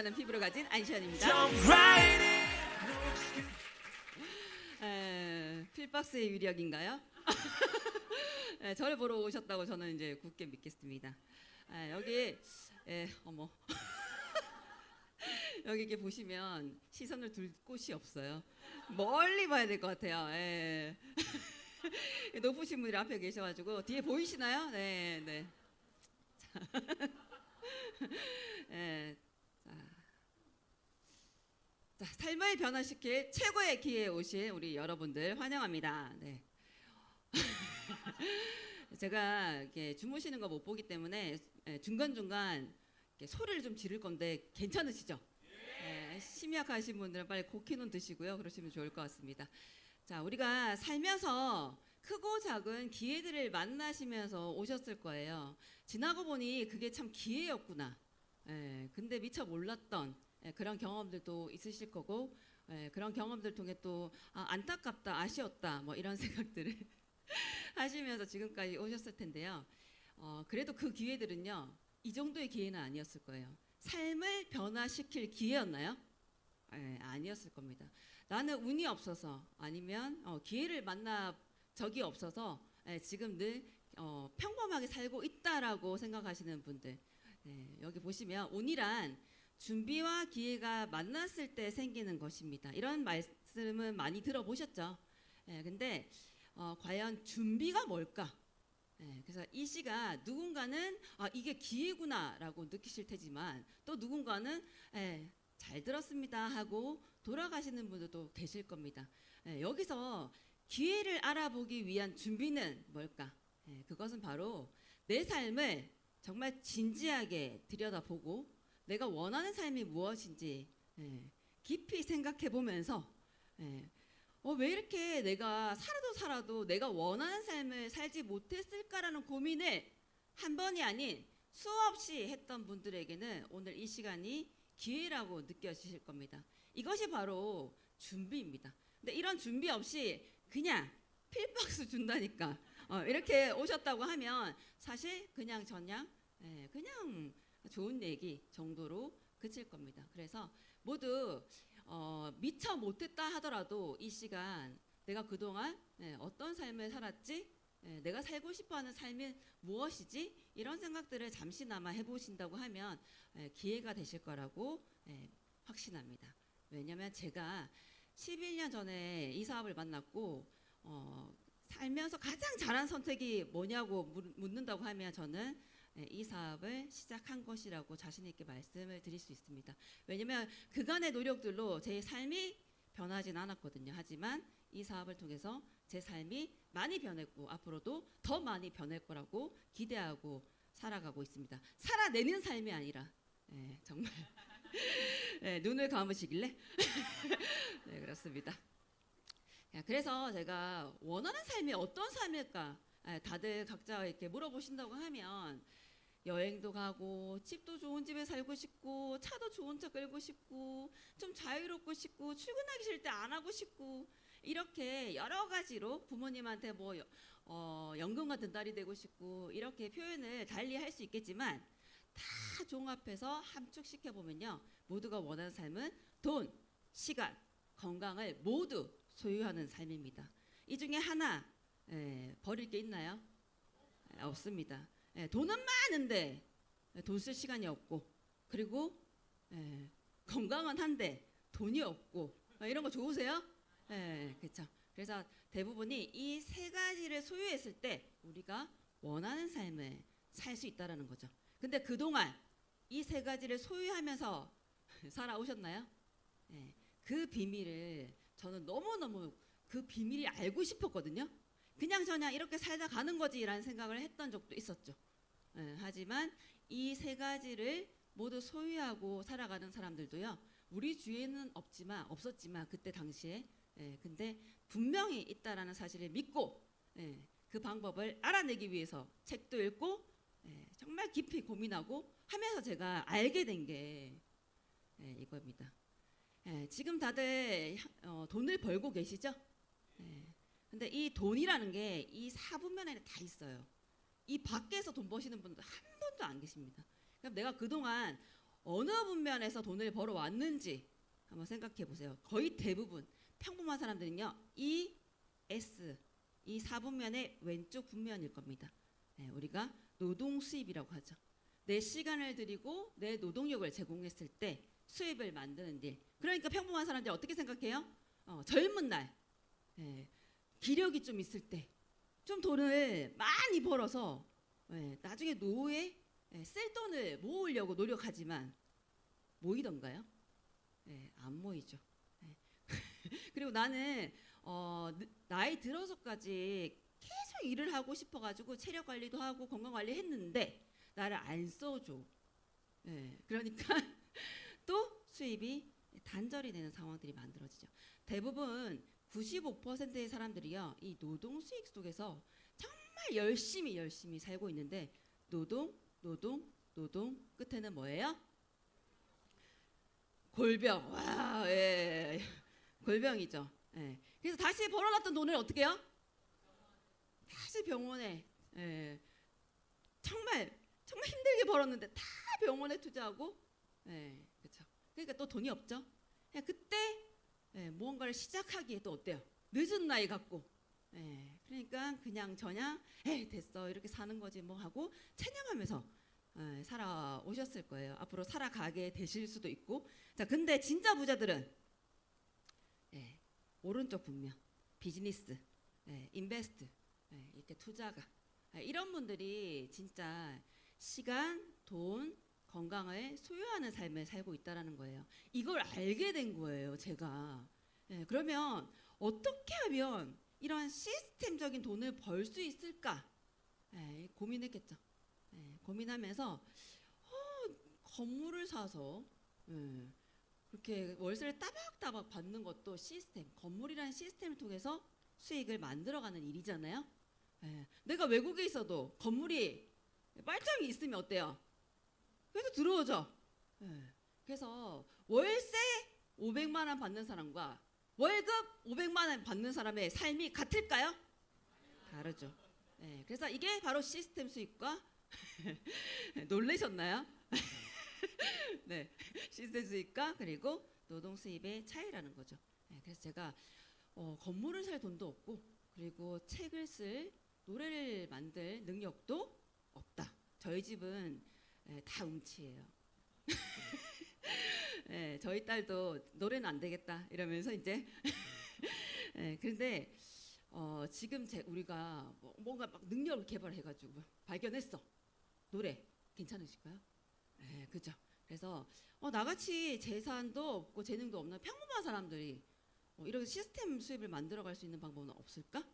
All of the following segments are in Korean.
반짝이는 피부를 가진 안시현입니다. 필박스의 위력인가요? 저를 보러 오셨다고 저는 이제 굳게 믿겠습니다. 여기 어머 여기 이렇게 보시면 시선을 둘 곳이 없어요. 멀리 봐야 될 것 같아요. 높으신 분들이 앞에 계셔가지고 뒤에 보이시나요? 네, 네. 자, 삶을 변화시킬 최고의 기회에 오신 우리 여러분들 환영합니다. 네. 제가 이렇게 주무시는 거 못 보기 때문에 중간중간 소리를 좀 지를 건데 괜찮으시죠? 심약하신 분들은 빨리 고키눈 드시고요. 그러시면 좋을 것 같습니다. 자, 우리가 살면서 크고 작은 기회들을 만나시면서 오셨을 거예요. 지나고 보니 그게 참 기회였구나. 근데 미처 몰랐던 그런 경험들도 있으실 거고, 그런 경험들 통해 또 안타깝다, 아쉬웠다, 뭐 이런 생각들을 하시면서 지금까지 오셨을 텐데요. 그래도 그 기회들은요, 이 정도의 기회는 아니었을 거예요. 삶을 변화시킬 기회였나요? 아니었을 겁니다. 나는 운이 없어서 아니면 기회를 만나 적이 없어서 지금 늘 평범하게 살고 있다라고 생각하시는 분들, 여기 보시면 운이란 준비와 기회가 만났을 때 생기는 것입니다. 이런 말씀은 많이 들어보셨죠? 근데 과연 준비가 뭘까? 그래서 이 시가 누군가는 이게 기회구나라고 느끼실 테지만 또 누군가는 잘 들었습니다 하고 돌아가시는 분들도 계실 겁니다. 여기서 기회를 알아보기 위한 준비는 뭘까? 그것은 바로 내 삶을 정말 진지하게 들여다보고 내가 원하는 삶이 무엇인지 깊이 생각해 보면서 왜 이렇게 내가 살아도 내가 원하는 삶을 살지 못했을까라는 고민을 한 번이 아닌 수없이 했던 분들에게는 오늘 이 시간이 기회라고 느껴지실 겁니다. 이것이 바로 준비입니다. 근데 이런 준비 없이 그냥 필박스 준다니까 이렇게 오셨다고 하면 사실 그냥 그냥 좋은 얘기 정도로 그칠 겁니다. 그래서 모두 미처 못했다 하더라도 이 시간 내가 그동안 어떤 삶을 살았지? 내가 살고 싶어하는 삶이 무엇이지? 이런 생각들을 잠시나마 해보신다고 하면 기회가 되실 거라고 확신합니다. 왜냐하면 제가 11년 전에 이 사업을 만났고 살면서 가장 잘한 선택이 뭐냐고 묻는다고 하면 저는 이 사업을 시작한 것이라고 자신 있게 말씀을 드릴 수 있습니다. 왜냐하면 그간의 노력들로 제 삶이 변하진 않았거든요. 하지만 이 사업을 통해서 제 삶이 많이 변했고 앞으로도 더 많이 변할 거라고 기대하고 살아가고 있습니다. 살아내는 삶이 아니라 정말 눈을 감으시길래 네, 그렇습니다. 그래서 제가 원하는 삶이 어떤 삶일까 다들 각자 이렇게 물어보신다고 하면 여행도 가고 집도 좋은 집에 살고 싶고 차도 좋은 차 끌고 싶고 좀 자유롭고 싶고 출근하기 싫을 때 안 하고 싶고 이렇게 여러 가지로 부모님한테 뭐 연금 같은 딸이 되고 싶고 이렇게 표현을 달리 할 수 있겠지만 다 종합해서 함축시켜 보면요 모두가 원하는 삶은 돈, 시간, 건강을 모두 소유하는 삶입니다. 이 중에 하나 버릴 게 있나요? 없습니다. 돈은 많은데 돈 쓸 시간이 없고 그리고 건강은 한데 돈이 없고 이런 거 좋으세요? 그렇죠. 그래서 대부분이 이 세 가지를 소유했을 때 우리가 원하는 삶을 살 수 있다라는 거죠. 근데 그동안 이 세 가지를 소유하면서 살아오셨나요? 그 비밀을 저는 너무너무 그 비밀이 알고 싶었거든요. 그냥 이렇게 살다 가는 거지라는 생각을 했던 적도 있었죠. 하지만 이 세 가지를 모두 소유하고 살아가는 사람들도요. 우리 주위에는 없었지만 그때 당시에 근데 분명히 있다라는 사실을 믿고 그 방법을 알아내기 위해서 책도 읽고 정말 깊이 고민하고 하면서 제가 알게 된 게 이겁니다. 지금 다들 돈을 벌고 계시죠? 근데 이 돈이라는 게 이 사분면에 다 있어요. 이 밖에서 돈 버시는 분들 한 분도 안 계십니다. 그럼 내가 그동안 어느 분면에서 돈을 벌어왔는지 한번 생각해 보세요. 거의 대부분 평범한 사람들은요, 이 S, 이 4분면의 왼쪽 분면일 겁니다. 우리가 노동 수입이라고 하죠. 내 시간을 들이고 내 노동력을 제공했을 때 수입을 만드는 일. 그러니까 평범한 사람들이 어떻게 생각해요? 젊은 날, 기력이 좀 있을 때, 좀 돈을 많이 벌어서 나중에 노후에 쓸 돈을 모으려고 노력하지만 모이던가요? 안 모이죠. 그리고 나는 나이 들어서까지 계속 일을 하고 싶어가지고 체력 관리도 하고 건강 관리 했는데 나를 안 써줘. 그러니까 또 수입이 단절이 되는 상황들이 만들어지죠. 대부분 95%의 사람들이요, 이 노동 수익 속에서 정말 열심히 살고 있는데 노동 끝에는 뭐예요? 골병. 와, 골병이죠. 그래서 다시 벌어놨던 돈을 어떻게 해요? 다시 병원에, 정말 힘들게 벌었는데 다 병원에 투자하고, 그렇죠. 그러니까 또 돈이 없죠. 그때 무언가를 시작하기에 또 어때요? 늦은 나이 같고, 그러니까 그냥 저냥 됐어 이렇게 사는 거지 뭐 하고 찬양하면서 살아오셨을 거예요. 앞으로 살아가게 되실 수도 있고. 자, 근데 진짜 부자들은 오른쪽 분면, 비즈니스, 인베스트, 이렇게 투자가, 이런 분들이 진짜 시간, 돈, 건강을 소유하는 삶을 살고 있다라는 거예요. 이걸 알게 된 거예요, 제가. 그러면 어떻게 하면 이런 시스템적인 돈을 벌 수 있을까? 고민했겠죠. 고민하면서 건물을 사서 그렇게 월세를 따박따박 받는 것도 시스템, 건물이라는 시스템을 통해서 수익을 만들어가는 일이잖아요. 내가 외국에 있어도 건물이 말짱이 있으면 어때요? 그래서 들어오죠. 그래서 월세 500만 원 받는 사람과 월급 500만 원 받는 사람의 삶이 같을까요? 다르죠. 그래서 이게 바로 시스템 수익과 놀라셨나요? 네, 시스템 수익과 그리고 노동 수입의 차이라는 거죠. 그래서 제가 건물을 살 돈도 없고 그리고 책을 쓸 노래를 만들 능력도 없다. 저희 집은 다 음치예요. 저희 딸도 노래는 안 되겠다 이러면서 이제 그런데 지금 우리가 뭔가 막 능력을 개발해가지고 발견했어. 노래 괜찮으실까요? 그죠. 그래서 나같이 재산도 없고 재능도 없는 평범한 사람들이 이런 시스템 수입을 만들어갈 수 있는 방법은 없을까?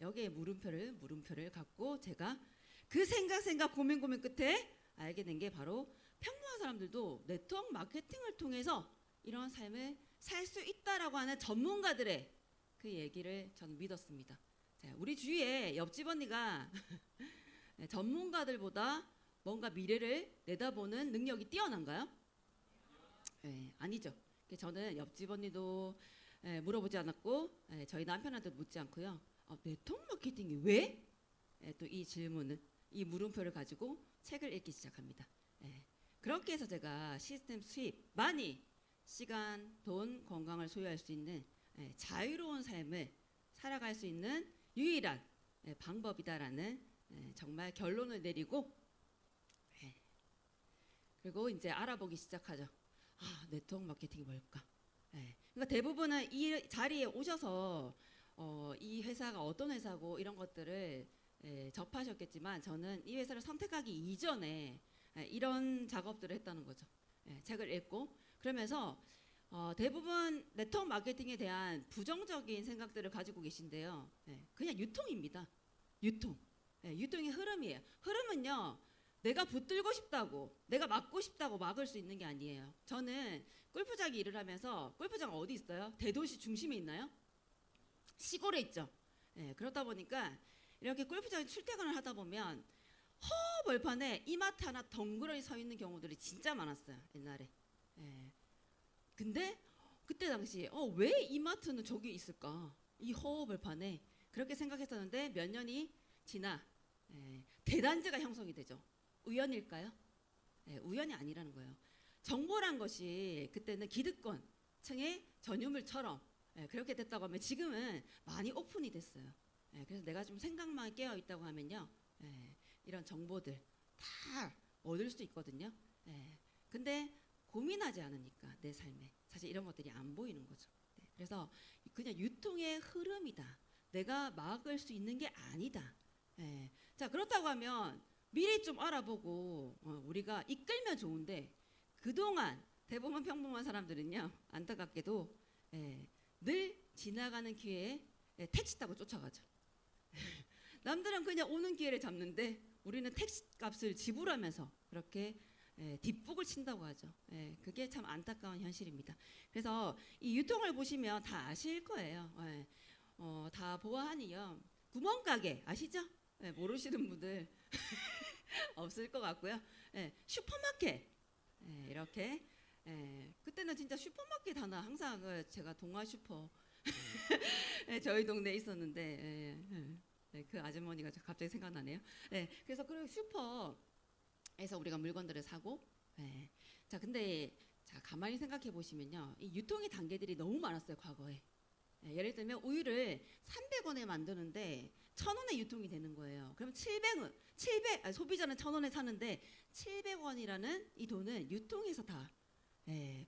여기에 물음표를 갖고 제가 그 생각 고민 끝에 알게 된 게 바로 평범한 사람들도 네트워크 마케팅을 통해서 이런 삶을 살 수 있다라고 하는 전문가들의 그 얘기를 저는 믿었습니다. 자, 우리 주위에 옆집 언니가 전문가들보다 뭔가 미래를 내다보는 능력이 뛰어난가요? 아니죠. 저는 옆집 언니도 물어보지 않았고 저희 남편한테도 묻지 않고요. 네트워크 마케팅이 왜? 또 이 질문은 이 물음표를 가지고 책을 읽기 시작합니다. 그렇게 해서 제가 시스템 수입만이 시간, 돈, 건강을 소유할 수 있는 자유로운 삶을 살아갈 수 있는 유일한 방법이다라는 정말 결론을 내리고 그리고 이제 알아보기 시작하죠. 네트워크 마케팅이 뭘까? 그러니까 대부분은 이 자리에 오셔서 이 회사가 어떤 회사고 이런 것들을 접하셨겠지만 저는 이 회사를 선택하기 이전에 이런 작업들을 했다는 거죠. 책을 읽고 그러면서 대부분 네트워크 마케팅에 대한 부정적인 생각들을 가지고 계신데요. 그냥 유통입니다. 유통의 흐름이에요. 흐름은요. 내가 붙들고 싶다고 내가 막고 싶다고 막을 수 있는 게 아니에요. 저는 골프장에 일을 하면서 골프장 어디 있어요? 대도시 중심에 있나요? 시골에 있죠. 그렇다 보니까 이렇게 골프장에 출퇴근을 하다 보면 벌판에 이마트 하나 덩그러니 서 있는 경우들이 진짜 많았어요. 옛날에. 근데 그때 당시에 왜 이마트는 저기 있을까? 이 벌판에 그렇게 생각했었는데 몇 년이 지나 대단지가 형성이 되죠. 우연일까요? 우연이 아니라는 거예요. 정보란 것이 그때는 기득권층의 전유물처럼 그렇게 됐다고 하면 지금은 많이 오픈이 됐어요. 그래서 내가 좀 생각만 깨어 있다고 하면요, 이런 정보들 다 얻을 수 있거든요. 근데 고민하지 않으니까 내 삶에 사실 이런 것들이 안 보이는 거죠. 그래서 그냥 유통의 흐름이다. 내가 막을 수 있는 게 아니다. 자, 그렇다고 하면 미리 좀 알아보고 우리가 이끌면 좋은데 그동안 대부분 평범한 사람들은요, 안타깝게도 늘 지나가는 기회에 택시 타고 쫓아가죠. 남들은 그냥 오는 기회를 잡는데 우리는 택시 값을 지불하면서 그렇게 뒷북을 친다고 하죠. 그게 참 안타까운 현실입니다. 그래서 이 유통을 보시면 다 아실 거예요. 다 보아하니요. 구멍가게 아시죠? 모르시는 분들 없을 것 같고요. 슈퍼마켓 이렇게 그때는 진짜 슈퍼마켓 하나 항상 제가 동아 슈퍼 저희 동네에 있었는데 그 아주머니가 갑자기 생각나네요. 그래서 그 슈퍼에서 우리가 물건들을 사고 자 근데 자 가만히 생각해 보시면요. 이 유통의 단계들이 너무 많았어요. 과거에. 예를 들면 우유를 300원에 만드는데 1,000원에 유통이 되는 거예요. 그럼 700 소비자는 1,000원에 사는데 700원이라는 이 돈은 유통에서 다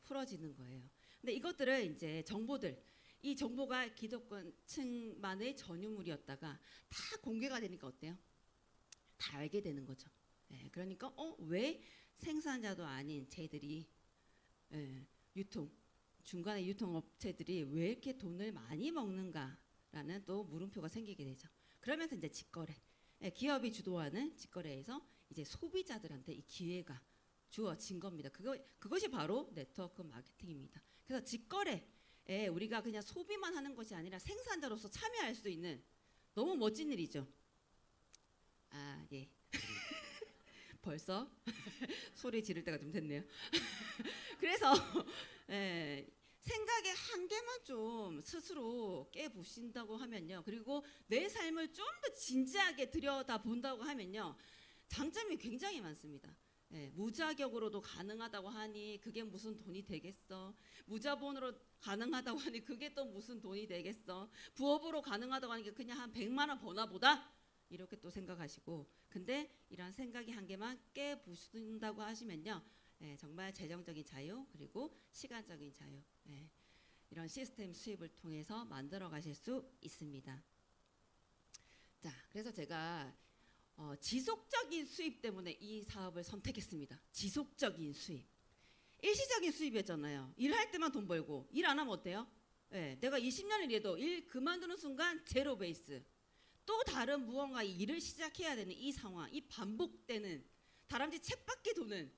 풀어지는 거예요. 근데 이것들을 이제 정보들 이 정보가 기득권층만의 전유물이었다가 다 공개가 되니까 어때요? 다 알게 되는 거죠. 그러니까 왜 생산자도 아닌 쟤들이 유통 중간에 유통업체들이 왜 이렇게 돈을 많이 먹는가라는 또 물음표가 생기게 되죠. 그러면서 이제 직거래, 기업이 주도하는 직거래에서 이제 소비자들한테 이 기회가 주어진 겁니다. 그것이 바로 네트워크 마케팅입니다. 그래서 직거래에 우리가 그냥 소비만 하는 것이 아니라 생산자로서 참여할 수 있는 너무 멋진 일이죠. 아, 예. 벌써 소리 지를 때가 좀 됐네요. 그래서 생각의 한계만 좀 스스로 깨부신다고 하면요. 그리고 내 삶을 좀 더 진지하게 들여다본다고 하면요. 장점이 굉장히 많습니다. 무자격으로도 가능하다고 하니 그게 무슨 돈이 되겠어. 무자본으로 가능하다고 하니 그게 또 무슨 돈이 되겠어. 부업으로 가능하다고 하니 그냥 한 100만 원 버나 보다. 이렇게 또 생각하시고 근데 이런 생각의 한계만 깨부순다고 하시면요. 정말 재정적인 자유 그리고 시간적인 자유 이런 시스템 수입을 통해서 만들어 가실 수 있습니다. 자, 그래서 제가 지속적인 수입 때문에 이 사업을 선택했습니다. 지속적인 수입. 일시적인 수입이었잖아요. 일할 때만 돈 벌고 일 안 하면 어때요? 내가 20년을 일해도 일 그만두는 순간 제로 베이스. 또 다른 무언가 일을 시작해야 되는 이 상황, 이 반복되는 다람쥐 쳇바퀴 도는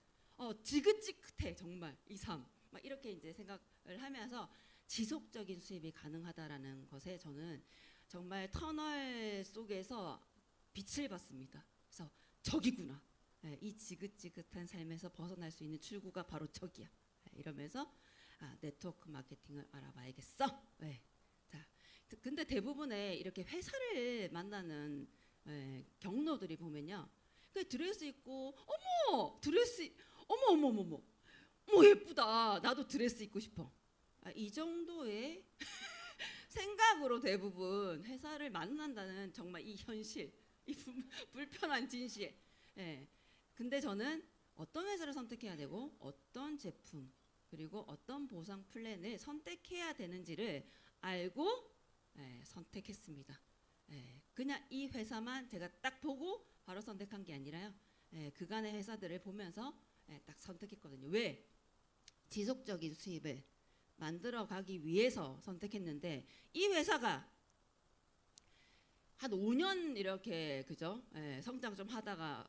지긋지긋해 정말 이 삶. 막 이렇게 이제 생각을 하면서 지속적인 수입이 가능하다라는 것에 저는 정말 터널 속에서 빛을 봤습니다. 그래서 저기구나. 이 지긋지긋한 삶에서 벗어날 수 있는 출구가 바로 저기야. 이러면서 네트워크 마케팅을 알아봐야겠어. 자, 근데 대부분의 이렇게 회사를 만나는 경로들이 보면요. 그 드레스 입고 어머 드레스 어머 예쁘다. 나도 드레스 입고 싶어. 이 정도의 생각으로 대부분 회사를 만난다는 정말 이 현실, 이 불편한 진실. 근데 저는 어떤 회사를 선택해야 되고 어떤 제품 그리고 어떤 보상 플랜을 선택해야 되는지를 알고 선택했습니다. 그냥 이 회사만 제가 딱 보고 바로 선택한 게 아니라요. 그간의 회사들을 보면서 딱 선택했거든요. 왜? 지속적인 수입을 만들어 가기 위해서 선택했는데 이 회사가 한 5년 이렇게 그죠? 성장 좀 하다가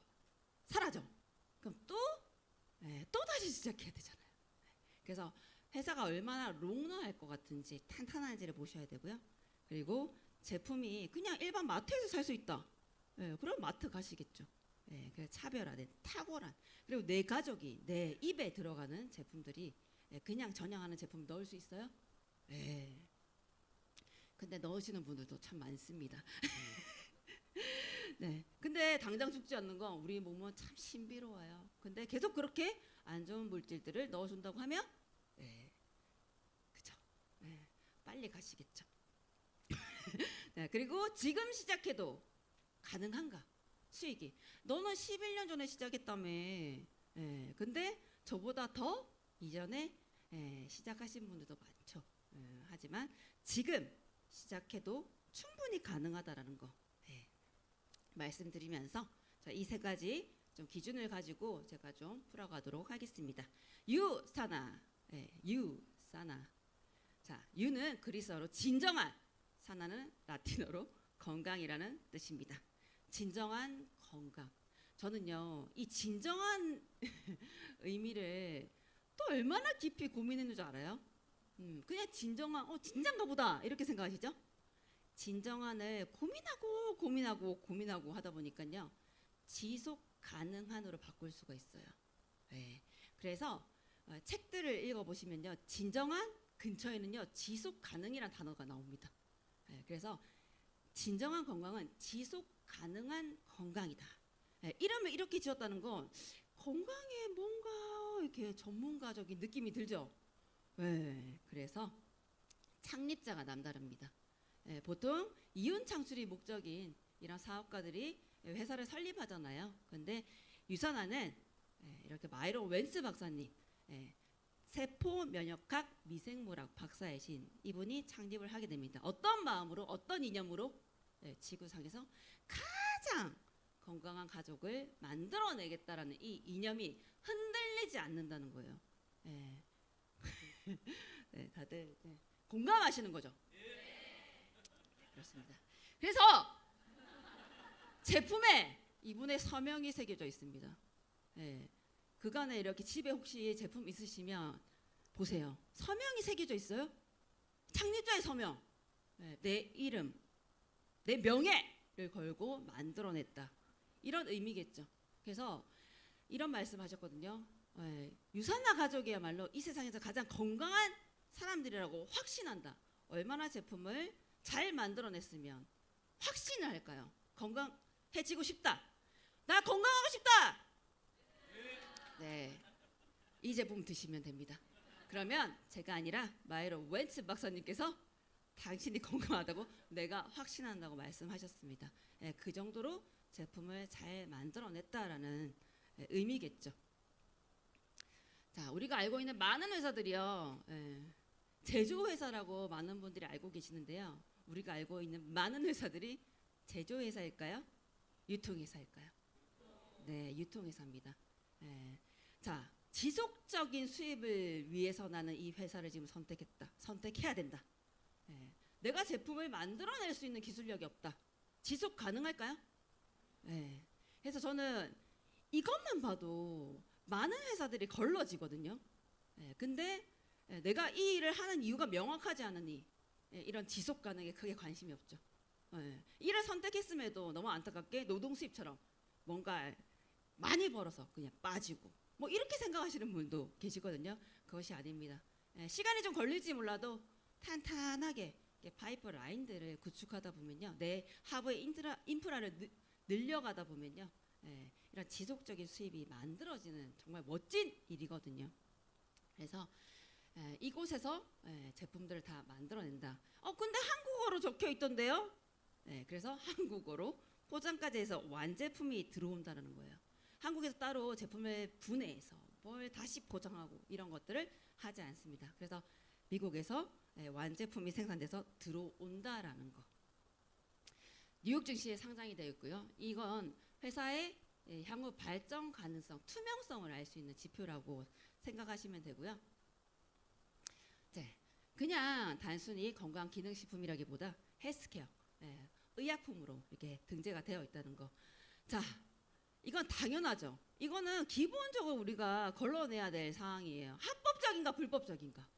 사라져. 그럼 또 다시 시작해야 되잖아요. 그래서 회사가 얼마나 롱런할 것 같은지 탄탄한지를 보셔야 되고요. 그리고 제품이 그냥 일반 마트에서 살 수 있다. 그럼 마트 가시겠죠. 그래서 차별화된 탁월한 그리고 내 가족이 내 입에 들어가는 제품들이 그냥 전향하는 제품 넣을 수 있어요? 근데 넣으시는 분들도 참 많습니다. 근데 근데 당장 죽지 않는 건 우리 몸은 참 신비로워요. 근데 계속 그렇게 안 좋은 물질들을 넣어준다고 하면, 네, 그죠? 네, 빨리 가시겠죠. 네, 그리고 지금 시작해도 가능한가? 수익이. 너는 11년 전에 시작했다며. 예, 근데 저보다 더 이전에 시작하신 분들도 많죠. 하지만 지금 시작해도 충분히 가능하다라는 거 말씀드리면서 이 세 가지 좀 기준을 가지고 제가 좀 풀어가도록 하겠습니다. 유사나, 유사나. 자, 유는 그리스어로 진정한, 사나는 라틴어로 건강이라는 뜻입니다. 진정한 건강. 저는요, 이 진정한 의미를 또 얼마나 깊이 고민했는 줄 알아요? 그냥 진정한, 진짠가 보다 이렇게 생각하시죠? 진정한을 고민하고 하다 보니까요, 지속 가능한으로 바꿀 수가 있어요. 네. 그래서 책들을 읽어보시면요, 진정한 근처에는요, 지속 가능이라는 단어가 나옵니다. 네. 그래서 진정한 건강은 지속 가능한 건강이다. 네. 이름을 이렇게 지었다는 건 건강에 뭔가 이렇게 전문가적인 느낌이 들죠. 네. 그래서 창립자가 남다릅니다. 보통 이윤 창출이 목적인 이런 사업가들이 회사를 설립하잖아요. 근데 유산화는 이렇게 마이론 웬스 박사님, 세포 면역학 미생물학 박사이신 이분이 창립을 하게 됩니다. 어떤 마음으로, 어떤 이념으로? 지구상에서 가장 건강한 가족을 만들어내겠다라는 이 이념이 흔들리지 않는다는 거예요. 네, 다들 공감하시는 거죠? 그렇습니다. 그래서 제품에 이분의 서명이 새겨져 있습니다. 그간에 이렇게 집에 혹시 제품 있으시면 보세요. 서명이 새겨져 있어요. 창립자의 서명. 내 이름, 내 명예를 걸고 만들어냈다. 이런 의미겠죠. 그래서 이런 말씀하셨거든요. 유산화 가족이야말로 이 세상에서 가장 건강한 사람들이라고 확신한다. 얼마나 제품을 잘 만들어냈으면 확신을 할까요? 건강해지고 싶다. 나 건강하고 싶다. 네, 이 제품 드시면 됩니다. 그러면 제가 아니라 마이론 웬츠 박사님께서 당신이 건강하다고 내가 확신한다고 말씀하셨습니다. 그 정도로 제품을 잘 만들어냈다라는 의미겠죠. 자, 우리가 알고 있는 많은 회사들이요, 제조회사라고 많은 분들이 알고 계시는데요. 우리가 알고 있는 많은 회사들이 제조회사일까요? 유통회사일까요? 네, 유통회사입니다. 자, 지속적인 수입을 위해서 나는 이 회사를 지금 선택해야 된다. 내가 제품을 만들어낼 수 있는 기술력이 없다. 지속 가능할까요? 그래서 저는 이것만 봐도 많은 회사들이 걸러지거든요. 근데 내가 이 일을 하는 이유가 명확하지 않으니 이런 지속 가능에 크게 관심이 없죠. 일을 선택했음에도 너무 안타깝게 노동 수입처럼 뭔가 많이 벌어서 그냥 빠지고 뭐 이렇게 생각하시는 분도 계시거든요. 그것이 아닙니다. 시간이 좀 걸릴지 몰라도 탄탄하게 파이프 라인들을 구축하다 보면요, 내 하부의 인프라를 늘려가다 보면요, 이런 지속적인 수입이 만들어지는 정말 멋진 일이거든요. 그래서 이곳에서 제품들을 다 만들어낸다. 근데 한국어로 적혀 있던데요. 그래서 한국어로 포장까지 해서 완제품이 들어온다는 거예요. 한국에서 따로 제품을 분해해서 뭘 다시 포장하고 이런 것들을 하지 않습니다. 그래서 미국에서 완제품이 생산돼서 들어온다라는 거. 뉴욕 증시에 상장이 되어 있고요. 이건 회사의 향후 발전 가능성, 투명성을 알 수 있는 지표라고 생각하시면 되고요. 그냥 단순히 건강 기능식품이라기보다 헬스케어, 의약품으로 이렇게 등재가 되어 있다는 거. 자, 이건 당연하죠. 이거는 기본적으로 우리가 걸러내야 될 사항이에요. 합법적인가 불법적인가?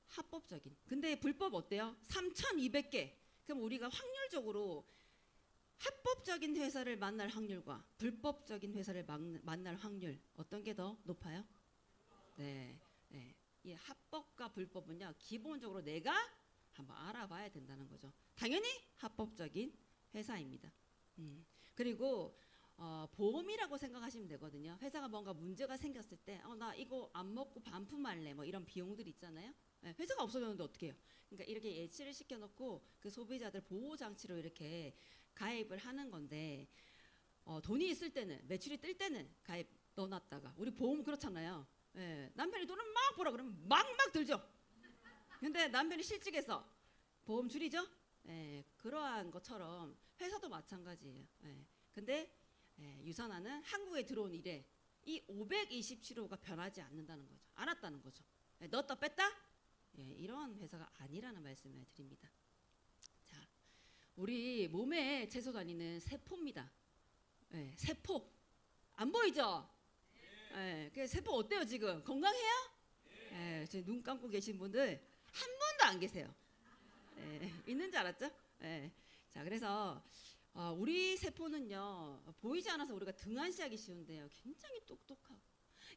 합법적인. 근데 불법 어때요? 3,200개. 그럼 우리가 확률적으로 합법적인 회사를 만날 확률과 불법적인 회사를 만날 확률 어떤 게 더 높아요? 네. 이 합법과 불법은요, 기본적으로 내가 한번 알아봐야 된다는 거죠. 당연히 합법적인 회사입니다. 그리고 보험이라고 생각하시면 되거든요. 회사가 뭔가 문제가 생겼을 때 나 이거 안 먹고 반품할래 뭐 이런 비용들이 있잖아요. 예, 회사가 없어졌는데 어떻게 해요? 그러니까 이렇게 예치를 시켜놓고 그 소비자들 보호 장치로 이렇게 가입을 하는 건데 돈이 있을 때는 매출이 뜰 때는 가입 넣어놨다가 우리 보험 그렇잖아요. 예, 남편이 돈을 막 벌어 그러면 막 들죠. 근데 남편이 실직해서 보험 줄이죠. 예, 그러한 것처럼 회사도 마찬가지예요. 예, 근데 유선화는 한국에 들어온 이래 이 527호가 변하지 않는다는 거죠. 않았다는 거죠. 넣었다 뺐다? 이런 회사가 아니라는 말씀을 드립니다. 자, 우리 몸에 채소 다니는 세포입니다. 세포 안 보이죠? 그 세포 어때요 지금? 건강해요? 지금 눈 감고 계신 분들 한 분도 안 계세요. 있는 줄 알았죠? 자, 그래서 우리 세포는요 보이지 않아서 우리가 등한시하기 쉬운데요 굉장히 똑똑하고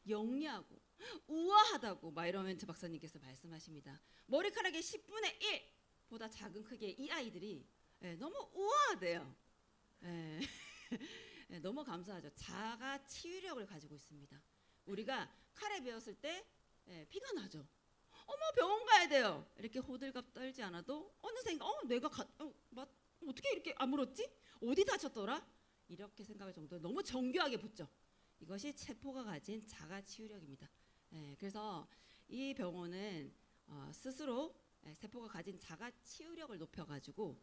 영리하고 우아하다고 막 이러면 저 박사님께서 말씀하십니다. 머리카락의 10분의 1보다 작은 크기의 이 아이들이 너무 우아하대요. 너무 감사하죠. 자가 치유력을 가지고 있습니다. 우리가 칼에 베었을 때 피가 나죠. 어머 병원 가야 돼요. 이렇게 호들갑 떨지 않아도 어느새 내가 어떻게 이렇게 아물었지? 어디 다쳤더라? 이렇게 생각할 정도로 너무 정교하게 붙죠. 이것이 세포가 가진 자가 치유력입니다. 그래서 이 병원은 스스로 세포가 가진 자가 치유력을 높여가지고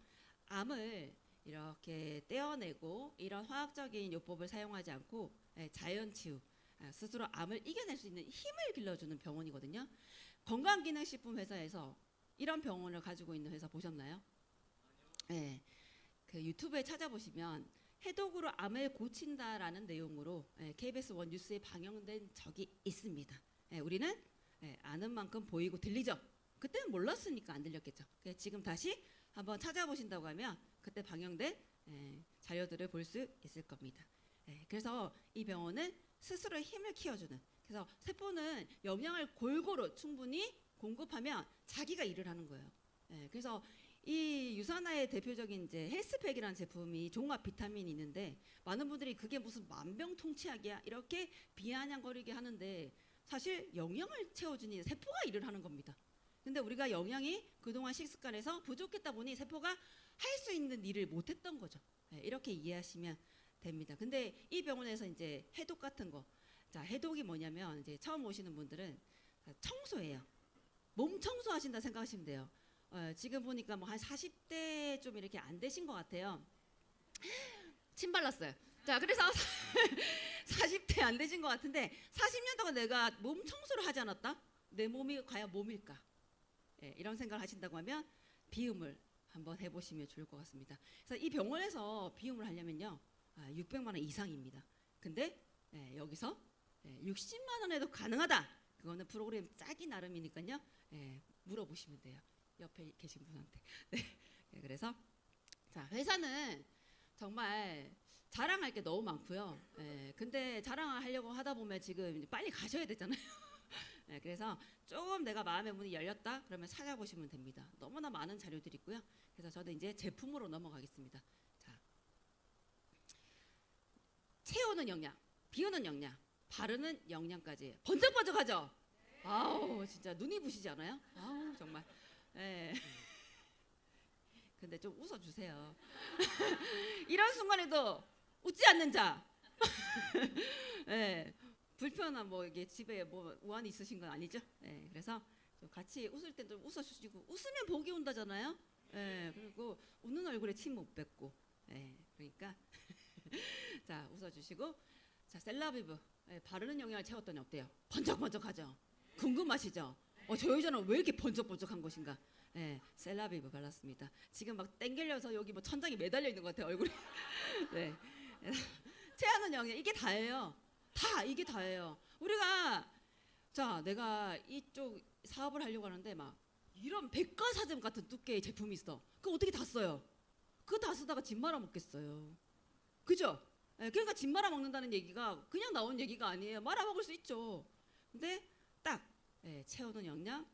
암을 이렇게 떼어내고 이런 화학적인 요법을 사용하지 않고 자연 치유, 스스로 암을 이겨낼 수 있는 힘을 길러주는 병원이거든요. 건강기능식품 회사에서 이런 병원을 가지고 있는 회사 보셨나요? 그 유튜브에 찾아보시면 해독으로 암을 고친다라는 내용으로 KBS 원 뉴스에 방영된 적이 있습니다. 우리는 아는 만큼 보이고 들리죠. 그때는 몰랐으니까 안 들렸겠죠. 지금 다시 한번 찾아보신다고 하면 그때 방영된 자료들을 볼 수 있을 겁니다. 그래서 이 병원은 스스로의 힘을 키워주는, 그래서 세포는 영양을 골고루 충분히 공급하면 자기가 일을 하는 거예요. 그래서 이 유산화의 대표적인 이제 헬스팩이라는 제품이 종합 비타민이 있는데 많은 분들이 그게 무슨 만병통치약이야 이렇게 비아냥거리게 하는데 사실 영양을 채워주니 세포가 일을 하는 겁니다. 근데 우리가 영양이 그동안 식습관에서 부족했다 보니 세포가 할 수 있는 일을 못했던 거죠. 이렇게 이해하시면 됩니다. 근데 이 병원에서 이제 해독 같은 거, 자 해독이 뭐냐면 이제 처음 오시는 분들은 청소예요. 몸 청소하신다 생각하시면 돼요. 지금 보니까 뭐 한 40대 좀 이렇게 안 되신 것 같아요. 침 발랐어요. 자, 그래서 40대 안 되신 것 같은데 40년 동안 내가 몸 청소를 하지 않았다? 내 몸이 과연 몸일까? 이런 생각을 하신다고 하면 비움을 한번 해보시면 좋을 것 같습니다. 그래서 이 병원에서 비움을 하려면요 600만 원 이상입니다. 근데 여기서 60만 원에도 가능하다. 그거는 프로그램 짜기 나름이니까요. 물어보시면 돼요. 옆에 계신 분한테. 그래서 자 회사는 정말 자랑할 게 너무 많고요. 근데 자랑을 하려고 하다 보면 지금 빨리 가셔야 되잖아요. 그래서 조금 내가 마음의 문이 열렸다 그러면 찾아보시면 됩니다. 너무나 많은 자료들이 있고요. 그래서 저는 이제 제품으로 넘어가겠습니다. 자, 채우는 영양, 비우는 영양, 바르는 영양까지 번쩍번쩍하죠. 아우 진짜 눈이 부시지 않아요? 아우 정말. 근데 좀 웃어주세요. 이런 순간에도 웃지 않는 자. 불편한 뭐 이게 집에 뭐 우환이 있으신 건 아니죠? 그래서 좀 같이 웃을 때 좀 웃어주시고 웃으면 복이 온다잖아요. 그리고 웃는 얼굴에 침 못 뱉고. 그러니까 자 웃어주시고 자 셀라비브 바르는 영양을 채웠더니 어때요? 번쩍번쩍하죠? 궁금하시죠? 저 여자는 왜 이렇게 번쩍번쩍한 것인가? 셀라비브 발랐습니다. 지금 막 땡길려서 여기 뭐 천장에 매달려 있는 것 같아요 얼굴이. 채하는 영양 이게 다예요. 다 이게 다예요. 우리가 자 내가 이쪽 사업을 하려고 하는데 막 이런 백과사전 같은 두께의 제품이 있어. 그거 어떻게 다 써요? 그거 다 쓰다가 집 말아 먹겠어요. 그죠? 그러니까 집 말아 먹는다는 얘기가 그냥 나온 얘기가 아니에요. 말아 먹을 수 있죠. 근데 딱 채우는 영양,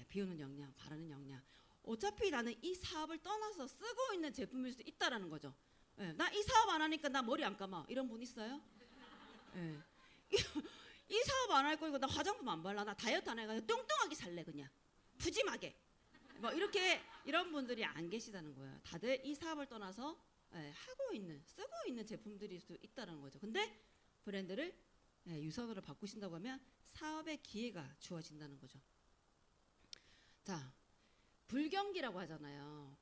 비우는 영양, 바르는 영양. 어차피 나는 이 사업을 떠나서 쓰고 있는 제품일 수 있다라는 거죠. 예, 나 이 사업 안 하니까 나 머리 안 감아. 이런 분 있어요? 예. 이 사업 안 할 거니까 나 화장품 안 발라. 나 다이어트 안 해가지고 뚱뚱하게 살래 그냥. 푸짐하게. 뭐 이렇게 이런 분들이 안 계시다는 거예요. 다들 이 사업을 떠나서 하고 있는, 쓰고 있는 제품들일 수 있다는 거죠. 근데 브랜드를 유선으로 바꾸신다고 하면 사업의 기회가 주어진다는 거죠. 자, 불경기라고 하잖아요.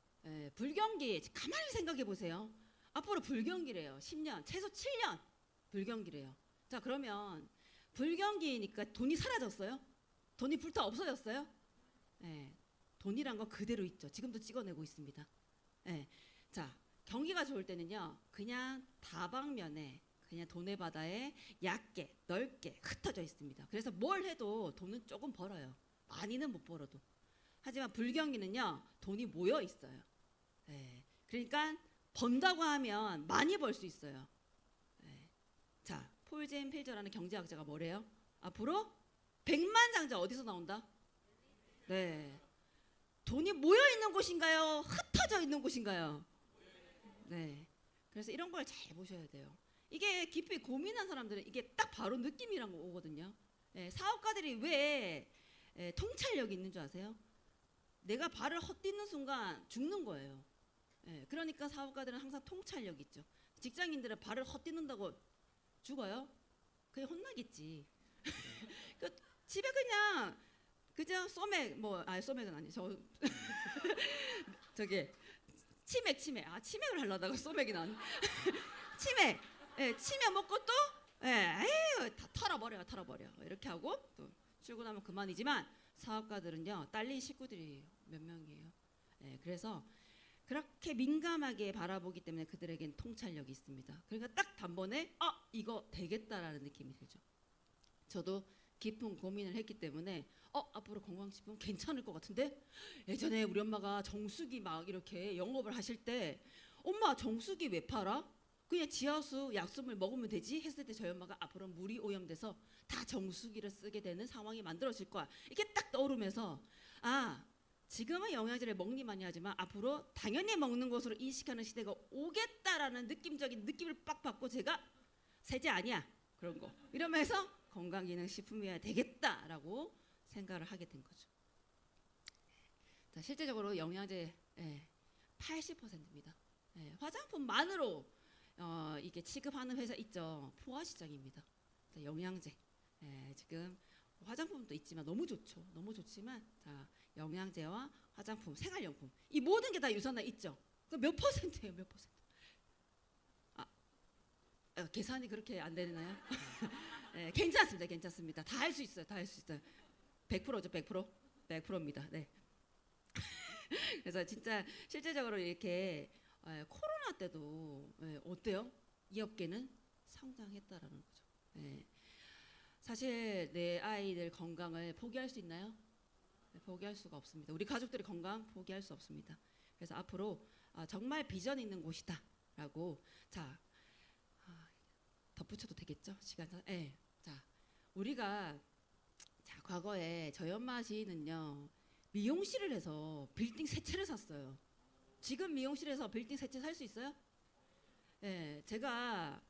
불경기 가만히 생각해 보세요. 앞으로 불경기래요. 10년, 최소 7년 불경기래요. 자, 그러면 불경기니까 돈이 사라졌어요? 돈이 불타 없어졌어요? 돈이란 거 그대로 있죠. 지금도 찍어내고 있습니다. 자, 경기가 좋을 때는요, 그냥 다방면에 그냥 돈의 바다에 얕게 넓게 흩어져 있습니다. 그래서 뭘 해도 돈은 조금 벌어요. 많이는 못 벌어도. 하지만 불경기는요, 돈이 모여 있어요. 그러니까 번다고 하면 많이 벌 수 있어요. 자, 폴 제인 필저라는 경제학자가 뭐래요? 앞으로 100만 장자 어디서 나온다? 네. 돈이 모여 있는 곳인가요? 흩어져 있는 곳인가요? 네. 그래서 이런 걸 잘 보셔야 돼요. 이게 깊이 고민한 사람들은 이게 딱 바로 느낌이란 거 오거든요. 사업가들이 왜 통찰력이 있는 줄 아세요? 내가 발을 헛디는 순간 죽는 거예요. 그러니까 사업가들은 항상 통찰력이 있죠. 직장인들은 발을 헛디는다고 죽어요? 그냥 혼나겠지. 그 집에 그냥 그저 소맥 소맥은 아니 저기 치맥 치맥을 하려다가 소맥이 난 치맥 치맥 먹고 또 에휴 다 털어버려 이렇게 하고 또 출근하면 그만이지만 사업가들은요 딸린 식구들이 몇 명이에요. 그래서 그렇게 민감하게 바라보기 때문에 그들에겐 통찰력이 있습니다. 그러니까 딱 단번에 이거 되겠다라는 느낌이 들죠. 저도 깊은 고민을 했기 때문에 앞으로 건강식품 괜찮을 것 같은데 예전에 우리 엄마가 정수기 막 이렇게 영업을 하실 때 엄마 정수기 왜 팔아? 그냥 지하수 약수물 먹으면 되지 했을 때 저희 엄마가 앞으로 물이 오염돼서 다 정수기를 쓰게 되는 상황이 만들어질 거야. 이게 딱 떠오르면서 지금은 영양제를 먹니마니 하지만 앞으로 당연히 먹는 것으로 인식하는 시대가 오겠다라는 느낌적인 느낌을 빡 받고 제가 세제 아니야 그런 거 이러면서 건강기능식품이어야 되겠다라고 생각을 하게 된 거죠. 자, 실제적으로 영양제 80%입니다. 화장품만으로 이게 취급하는 회사 있죠. 포화시장입니다. 영양제 지금 화장품도 있지만 너무 좋죠. 너무 좋지만 자 영양제와 화장품, 생활용품 이 모든 게 다 유산화 있죠. 그 몇 퍼센트예요? 몇 퍼센트? 계산이 그렇게 안 되나요? 괜찮습니다. 다 할 수 있어요. 100%죠, 100%. 100%입니다. 네. 그래서 진짜 실제적으로 이렇게 코로나 때도 어때요? 이 업계는 성장했다라는 거죠. 사실 내 아이들 건강을 포기할 수 있나요? 포기할 수가 없습니다. 우리 가족들의 건강 포기할 수 없습니다. 그래서 앞으로 정말 비전 있는 곳이다라고 자 덧붙여도 되겠죠? 시간상. 자 우리가 자 과거에 저희 엄마 시는요 미용실을 해서 빌딩 세 채를 샀어요. 지금 미용실에서 빌딩 세 채 살 수 있어요? 제가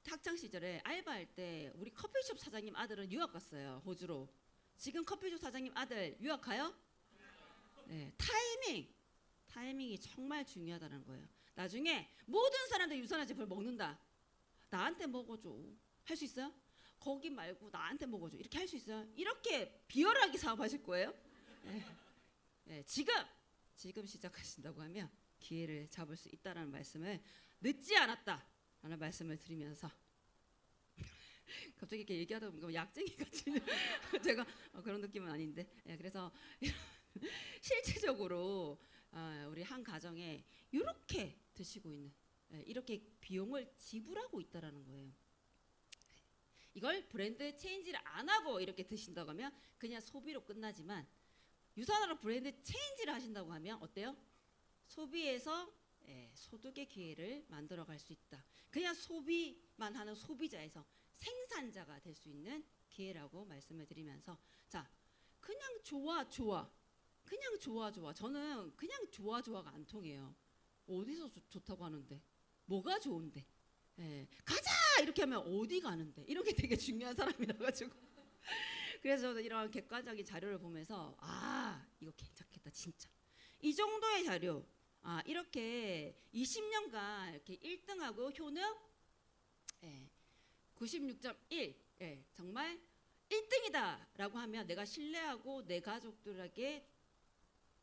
학창 시절에 알바할 때 우리 커피숍 사장님 아들은 유학 갔어요. 호주로. 지금 커피숍 사장님 아들 유학 가요? 타이밍이 정말 중요하다는 거예요. 나중에 모든 사람들 유산화 제품을 먹는다. 나한테 먹어줘. 할 수 있어요? 거기 말고 나한테 먹어줘. 이렇게 할 수 있어요? 이렇게 비열하게 사업하실 거예요? 지금 시작하신다고 하면 기회를 잡을 수 있다라는 말씀을 늦지 않았다라는 말씀을 드리면서 갑자기 이렇게 얘기하다 보니까 약쟁이 같이 제가 그런 느낌은 아닌데 그래서 실제적으로 우리 한 가정에 이렇게 드시고 있는 이렇게 비용을 지불하고 있다라는 거예요. 이걸 브랜드 체인지를 안 하고 이렇게 드신다고 하면 그냥 소비로 끝나지만 유산화로 브랜드 체인지를 하신다고 하면 어때요? 소비에서 소득의 기회를 만들어갈 수 있다. 그냥 소비만 하는 소비자에서 생산자가 될 수 있는 기회라고 말씀을 드리면서 자 그냥 좋아 저는 그냥 좋아가 안 통해요. 어디서 좋다고 하는데 뭐가 좋은데, 가자 이렇게 하면 어디 가는데, 이런 게 되게 중요한 사람이라 가지고 그래서 저는 이런 객관적인 자료를 보면서 이거 괜찮겠다 진짜. 이 정도의 자료, 이렇게 20년간 이렇게 1등하고 효능 96.1, 정말 1등이다라고 하면 내가 신뢰하고 내 가족들에게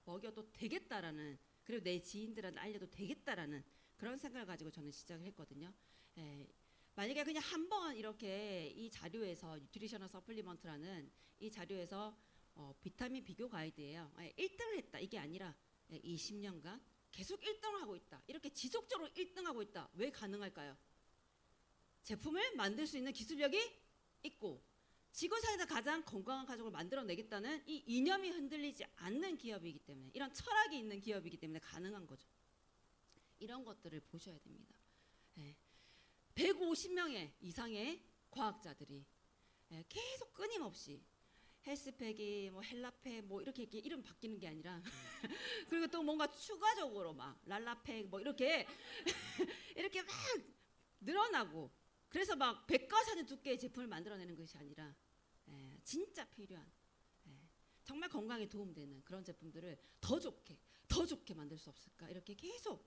먹여도 되겠다라는, 그리고 내 지인들한테 알려도 되겠다라는 그런 생각을 가지고 저는 시작을 했거든요. 만약에 그냥 한번 이렇게 이 자료에서 뉴트리셔널 서플리먼트라는 이 자료에서 비타민 비교 가이드예요. 1등을 했다 이게 아니라 20년간 계속 1등을 하고 있다. 이렇게 지속적으로 1등하고 있다. 왜 가능할까요? 제품을 만들 수 있는 기술력이 있고 지구상에서 가장 건강한 가족을 만들어내겠다는 이 이념이 흔들리지 않는 기업이기 때문에, 이런 철학이 있는 기업이기 때문에 가능한 거죠. 이런 것들을 보셔야 됩니다. 150명의 이상의 과학자들이 계속 끊임없이 헬스팩이 뭐 헬라팩 뭐 이렇게 이름 바뀌는 게 아니라 그리고 또 뭔가 추가적으로 막 랄라팩 뭐 이렇게 이렇게 막 늘어나고, 그래서 막 백과사전 두께의 제품을 만들어내는 것이 아니라 진짜 필요한, 정말 건강에 도움되는 그런 제품들을 더 좋게 만들 수 없을까, 이렇게 계속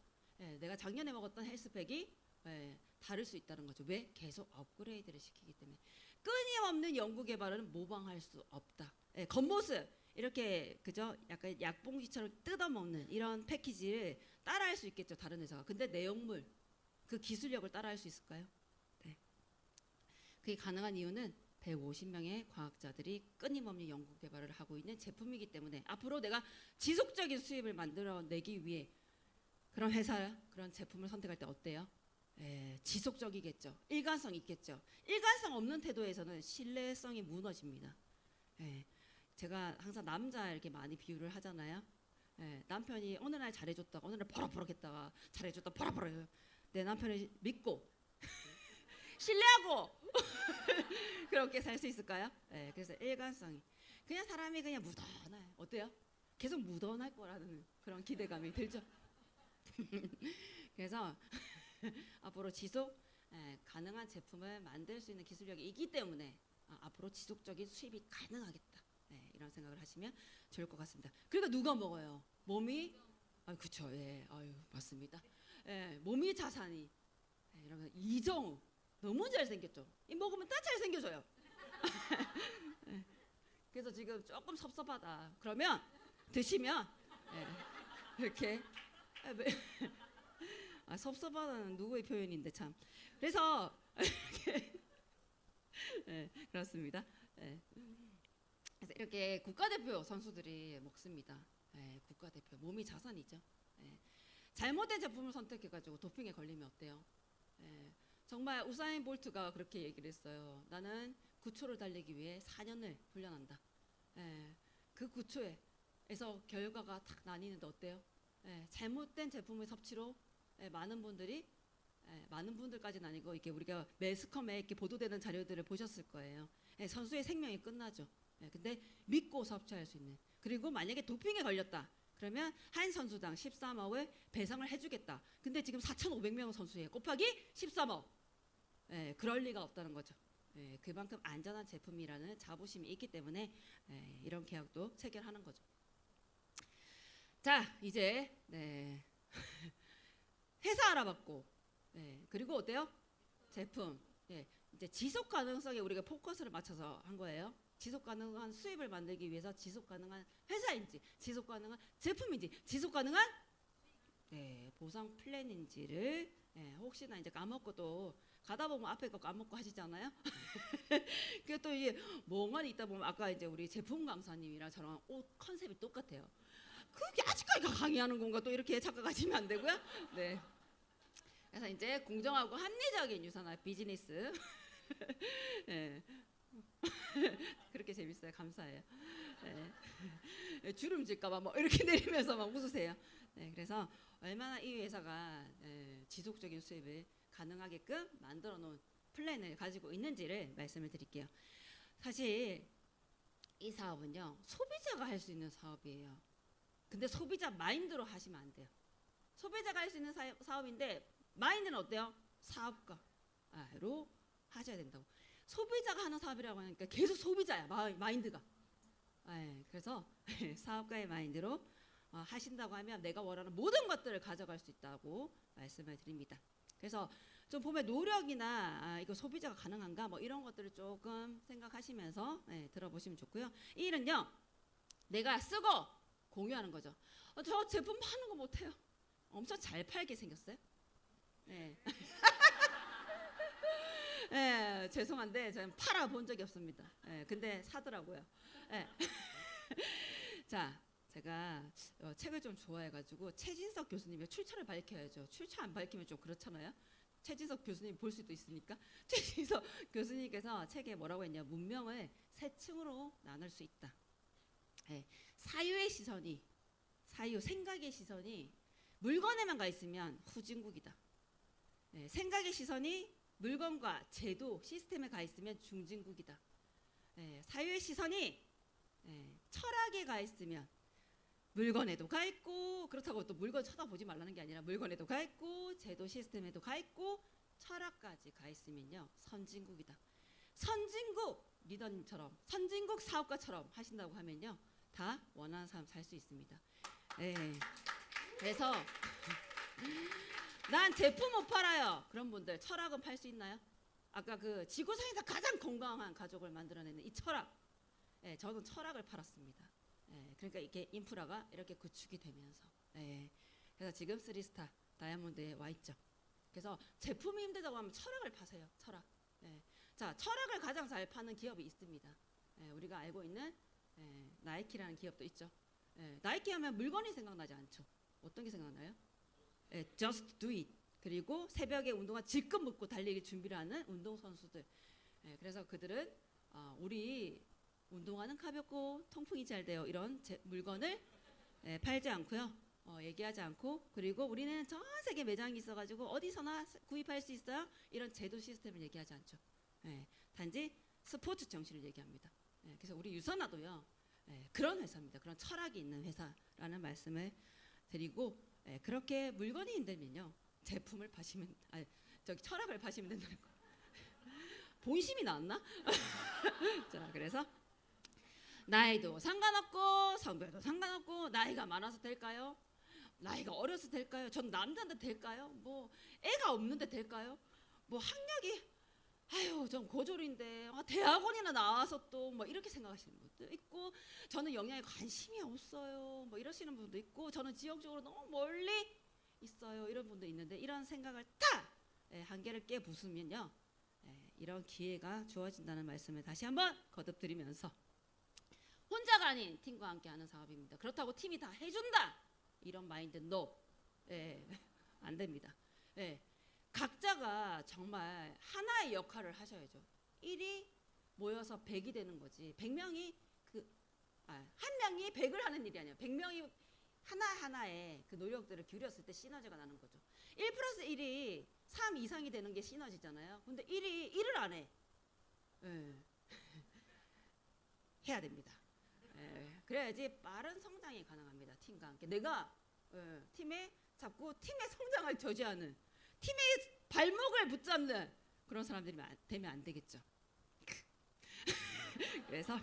내가 작년에 먹었던 헬스팩이 다를 수 있다는 거죠. 왜? 계속 업그레이드를 시키기 때문에. 끊임없는 연구 개발은 모방할 수 없다. 겉모습 이렇게 그죠? 약간 약봉지처럼 뜯어먹는 이런 패키지를 따라할 수 있겠죠, 다른 회사가. 근데 내용물, 그 기술력을 따라할 수 있을까요? 네. 그게 가능한 이유는 150명의 과학자들이 끊임없는 연구 개발을 하고 있는 제품이기 때문에, 앞으로 내가 지속적인 수입을 만들어내기 위해 그런 회사, 그런 제품을 선택할 때 어때요? 지속적이겠죠. 일관성 있겠죠. 일관성 없는 태도에서는 신뢰성이 무너집니다. 제가 항상 남자 이렇게 많이 비유를 하잖아요. 남편이 어느 날 잘해줬다가 어느 날 버럭버럭했다가 잘해줬다 버럭버럭, 내 남편을 믿고 신뢰하고 그렇게 살 수 있을까요? 그래서 일관성이, 그냥 사람이 그냥 무던해. 어때요? 계속 무던할 거라는 그런 기대감이 들죠. 그래서 앞으로 지속 가능한 제품을 만들 수 있는 기술력이 있기 때문에 앞으로 지속적인 수입이 가능하겠다. 이런 생각을 하시면 좋을 것 같습니다. 그러니까 누가 먹어요? 몸이, 그쵸, 맞습니다. 몸이 자산이. 여러분 이정우 너무 잘생겼죠? 이 먹으면 다 잘생겨져요. 그래서 지금 조금 섭섭하다. 그러면 드시면 이렇게 섭섭하다는 누구의 표현인데 참. 그래서 그렇습니다. 그래서 이렇게 국가대표 선수들이 먹습니다. 국가대표 몸이 자산이죠. 잘못된 제품을 선택해가지고 도핑에 걸리면 어때요? 정말 우사인 볼트가 그렇게 얘기를 했어요. 나는 9초를 달리기 위해 4년을 훈련한다. 그 9초에서 결과가 탁 나뉘는데 어때요? 잘못된 제품의 섭취로 많은 분들이, 많은 분들까지는 아니고 이렇게 우리가 매스컴에 이렇게 보도되는 자료들을 보셨을 거예요. 선수의 생명이 끝나죠. 근데 믿고 섭취할 수 있는, 그리고 만약에 도핑에 걸렸다 그러면 한 선수당 13억을 배상을 해주겠다. 근데 지금 4,500명 선수예요. 곱하기 13억. 그럴 리가 없다는 거죠. 그만큼 안전한 제품이라는 자부심이 있기 때문에 이런 계약도 체결하는 거죠. 자, 이제 회사 알아봤고, 그리고 어때요? 제품. 이제 지속 가능성에 우리가 포커스를 맞춰서 한 거예요. 지속 가능한 수입을 만들기 위해서 지속 가능한 회사인지, 지속 가능한 제품인지, 지속 가능한 보상 플랜인지를 혹시나 이제 까먹고 또 가다 보면 앞에 거 까먹고 하시잖아요. 그 또 이게 멍하니 있다 보면 아까 이제 우리 제품 강사님이랑 저랑 옷 컨셉이 똑같아요. 그게 아직까지 강의하는 건가 또 이렇게 착각하시면 안 되고요. 네. 그래서 이제 공정하고 합리적인 유산화 비즈니스. 그렇게 재밌어요. 감사해요. 주름질까봐 뭐 이렇게 내리면서 막 웃으세요. 그래서 얼마나 이 회사가 지속적인 수입을 가능하게끔 만들어 놓은 플랜을 가지고 있는지를 말씀을 드릴게요. 사실 이 사업은요, 소비자가 할 수 있는 사업이에요. 근데 소비자 마인드로 하시면 안 돼요. 소비자가 할 수 있는 사업인데 마인드는 어때요? 사업가로 하셔야 된다고. 소비자가 하는 사업이라고 하니까 계속 소비자야. 마인드가. 그래서 사업가의 마인드로 하신다고 하면 내가 원하는 모든 것들을 가져갈 수 있다고 말씀을 드립니다. 그래서 좀 보면 노력이나 이거 소비자가 가능한가 뭐 이런 것들을 조금 생각하시면서 들어보시면 좋고요. 이 일은요, 내가 쓰고 공유하는 거죠. 저 제품 파는 거 못해요. 엄청 잘 팔게 생겼어요. 네. 네, 죄송한데 저는 팔아본 적이 없습니다. 근데 사더라고요. 자, 제가 책을 좀 좋아해가지고 최진석 교수님의 출처를 밝혀야죠. 출처 안 밝히면 좀 그렇잖아요. 최진석 교수님 볼 수도 있으니까. 최진석 교수님께서 책에 뭐라고 했냐, 문명을 세 층으로 나눌 수 있다. 사유의 시선이, 생각의 시선이 물건에만 가 있으면 후진국이다. 생각의 시선이 물건과 제도, 시스템에 가 있으면 중진국이다. 사유의 시선이 철학에 가 있으면 물건에도 가 있고, 그렇다고 또 물건 쳐다보지 말라는 게 아니라 물건에도 가 있고 제도 시스템에도 가 있고 철학까지 가 있으면요 선진국이다. 선진국 리더님처럼, 선진국 사업가처럼 하신다고 하면요 다 원하는 삶 살 수 있습니다. 그래서 난 제품 못 팔아요. 그런 분들 철학은 팔 수 있나요? 아까 그 지구상에서 가장 건강한 가족을 만들어내는 이 철학, 저는 철학을 팔았습니다. 그러니까 이게 인프라가 이렇게 구축이 되면서, 그래서 지금 3스타 다이아몬드에 와 있죠. 그래서 제품이 힘들다고 하면 철학을 파세요. 철학. 자, 철학을 가장 잘 파는 기업이 있습니다. 우리가 알고 있는 나이키라는 기업도 있죠. 나이키 하면 물건이 생각나지 않죠. 어떤 게 생각나요? Just do it. 그리고 새벽에 운동화 질끈 묶고 달리기 준비를 하는 운동선수들. 그래서 그들은 우리 운동화는 가볍고 통풍이 잘 돼요. 이런 물건을 팔지 않고요. 얘기하지 않고, 그리고 우리는 전 세계 매장이 있어가지고 어디서나 구입할 수 있어요. 이런 제도 시스템을 얘기하지 않죠. 단지 스포츠 정신을 얘기합니다. 그래서 우리 유선화도요. 그런 회사입니다. 그런 철학이 있는 회사라는 말씀을 드리고, 그렇게 물건이 힘들면요. 제품을 파시면, 철학을 파시면 된다는 거. 본심이 나왔나? 자, 그래서 나이도 상관없고 성별도 상관없고, 나이가 많아서 될까요? 나이가 어려서 될까요? 전 남자인데 될까요? 뭐 애가 없는데 될까요? 뭐 학력이 전 고졸인데 대학원이나 나와서 또 뭐 이렇게 생각하시는 분도 있고, 저는 영양에 관심이 없어요 뭐 이러시는 분도 있고, 저는 지역적으로 너무 멀리 있어요 이런 분도 있는데, 이런 생각을 다 한계를 깨 부수면요 이런 기회가 주어진다는 말씀을 다시 한번 거듭드리면서, 혼자가 아닌 팀과 함께 하는 사업입니다. 그렇다고 팀이 다 해준다 이런 마인드 NO. 안 됩니다. 각자가 정말 하나의 역할을 하셔야죠. 1이 모여서 100이 되는 거지. 100명이 한 명이 100을 하는 일이 아니에요. 100명이 하나하나의 그 노력들을 기울였을 때 시너지가 나는 거죠. 1 플러스 1이 3 이상이 되는 게 시너지잖아요. 근데 1이 1을 안 해. 해야 됩니다. 그래야지 빠른 성장이 가능합니다. 팀과 함께. 내가 팀에 잡고 팀의 성장을 저지하는, 팀의 발목을 붙잡는 그런 사람들이 되면 안 되겠죠. 그래서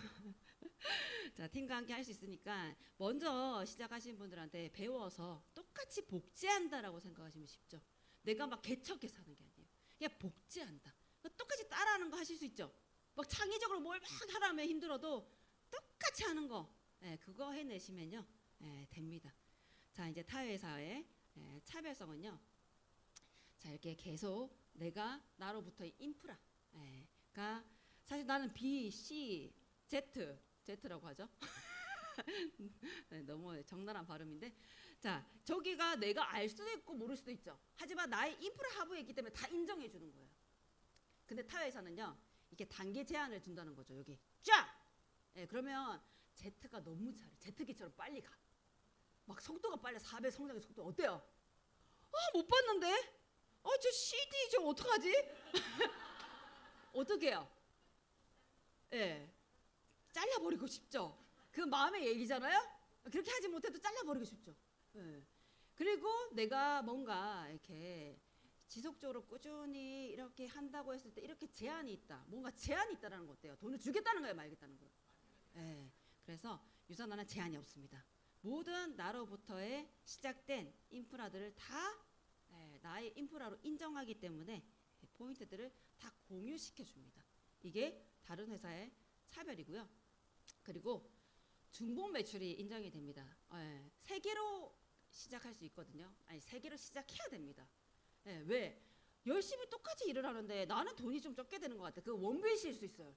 자, 팀과 함께 할 수 있으니까 먼저 시작하신 분들한테 배워서 똑같이 복제한다라고 생각하시면 쉽죠. 내가 막 개척해서 하는 게 아니에요. 그냥 복제한다. 똑같이 따라하는 거 하실 수 있죠. 막 창의적으로 뭘 막 하라면 힘들어도 똑같이 하는 거, 그거 해내시면요 됩니다. 자, 이제 타회사의 차별성은요, 자 이렇게 계속 내가 나로부터의 인프라가, 사실 나는 B, C, Z라고 하죠. 너무 적나라한 발음인데, 자 저기가 내가 알 수도 있고 모를 수도 있죠. 하지만 나의 인프라 하부에 있기 때문에 다 인정해 주는 거예요. 근데 타회사는요 이게 단계 제한을 둔다는 거죠. 여기 쫙. 그러면 Z가 너무 잘해. 제트기처럼 빨리 가. 막 속도가 빨리 4배 성장의 속도 어때요? 못 봤는데? 저 CD 좀 어떡하지? 어떻게 해요? 잘라버리고 싶죠. 그 마음의 얘기잖아요. 그렇게 하지 못해도 잘라버리고 싶죠. 그리고 내가 뭔가 이렇게 지속적으로 꾸준히 이렇게 한다고 했을 때 이렇게 제한이 있다. 뭔가 제한이 있다라는 거 어때요? 돈을 주겠다는 거예요, 말겠다는 거예요? 예. 그래서 유산화는 제한이 없습니다. 모든 나로부터의 시작된 인프라들을 다 나의 인프라로 인정하기 때문에 포인트들을 다 공유시켜 줍니다. 이게 다른 회사의 차별이고요. 그리고 중복 매출이 인정이 됩니다. 3개로 시작할 수 있거든요. 아니 3개로 시작해야 됩니다. 왜? 열심히 똑같이 일을 하는데 나는 돈이 좀 적게 되는 것 같아. 그 원베이스일 수 있어요.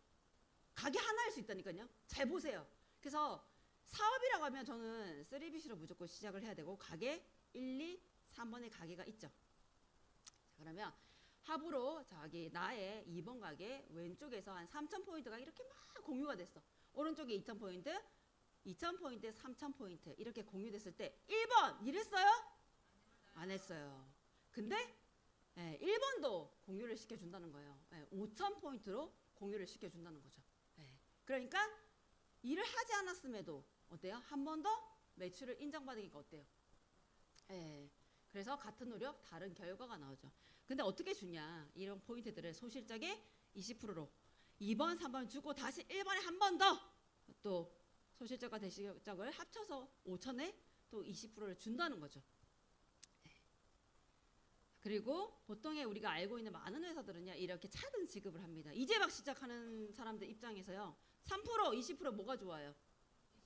가게 하나일 수 있다니까요. 잘 보세요. 그래서 사업이라고 하면 저는 3BC로 무조건 시작을 해야 되고 가게 1, 2, 3번의 가게가 있죠. 그러면 합으로 저기 나의 2번 가게 왼쪽에서 한 3,000포인트가 이렇게 막 공유가 됐어. 오른쪽에 2,000포인트, 2,000포인트, 3,000포인트 이렇게 공유됐을 때 1번 일했어요? 안 했어요. 근데 1번도 공유를 시켜준다는 거예요. 5,000포인트로 공유를 시켜준다는 거죠. 그러니까 일을 하지 않았음에도 어때요? 한 번 더 매출을 인정받으니까 어때요? 그래서 같은 노력 다른 결과가 나오죠. 근데 어떻게 주냐? 이런 포인트들을 소실적의 20%로 2번, 3번 주고 다시 1번에 한 번 더 또 소실적과 대실적을 합쳐서 5천에 또 20%를 준다는 거죠. 그리고 보통의 우리가 알고 있는 많은 회사들은요 이렇게 차등 지급을 합니다. 이제 막 시작하는 사람들 입장에서요 3%, 20% 뭐가 좋아요?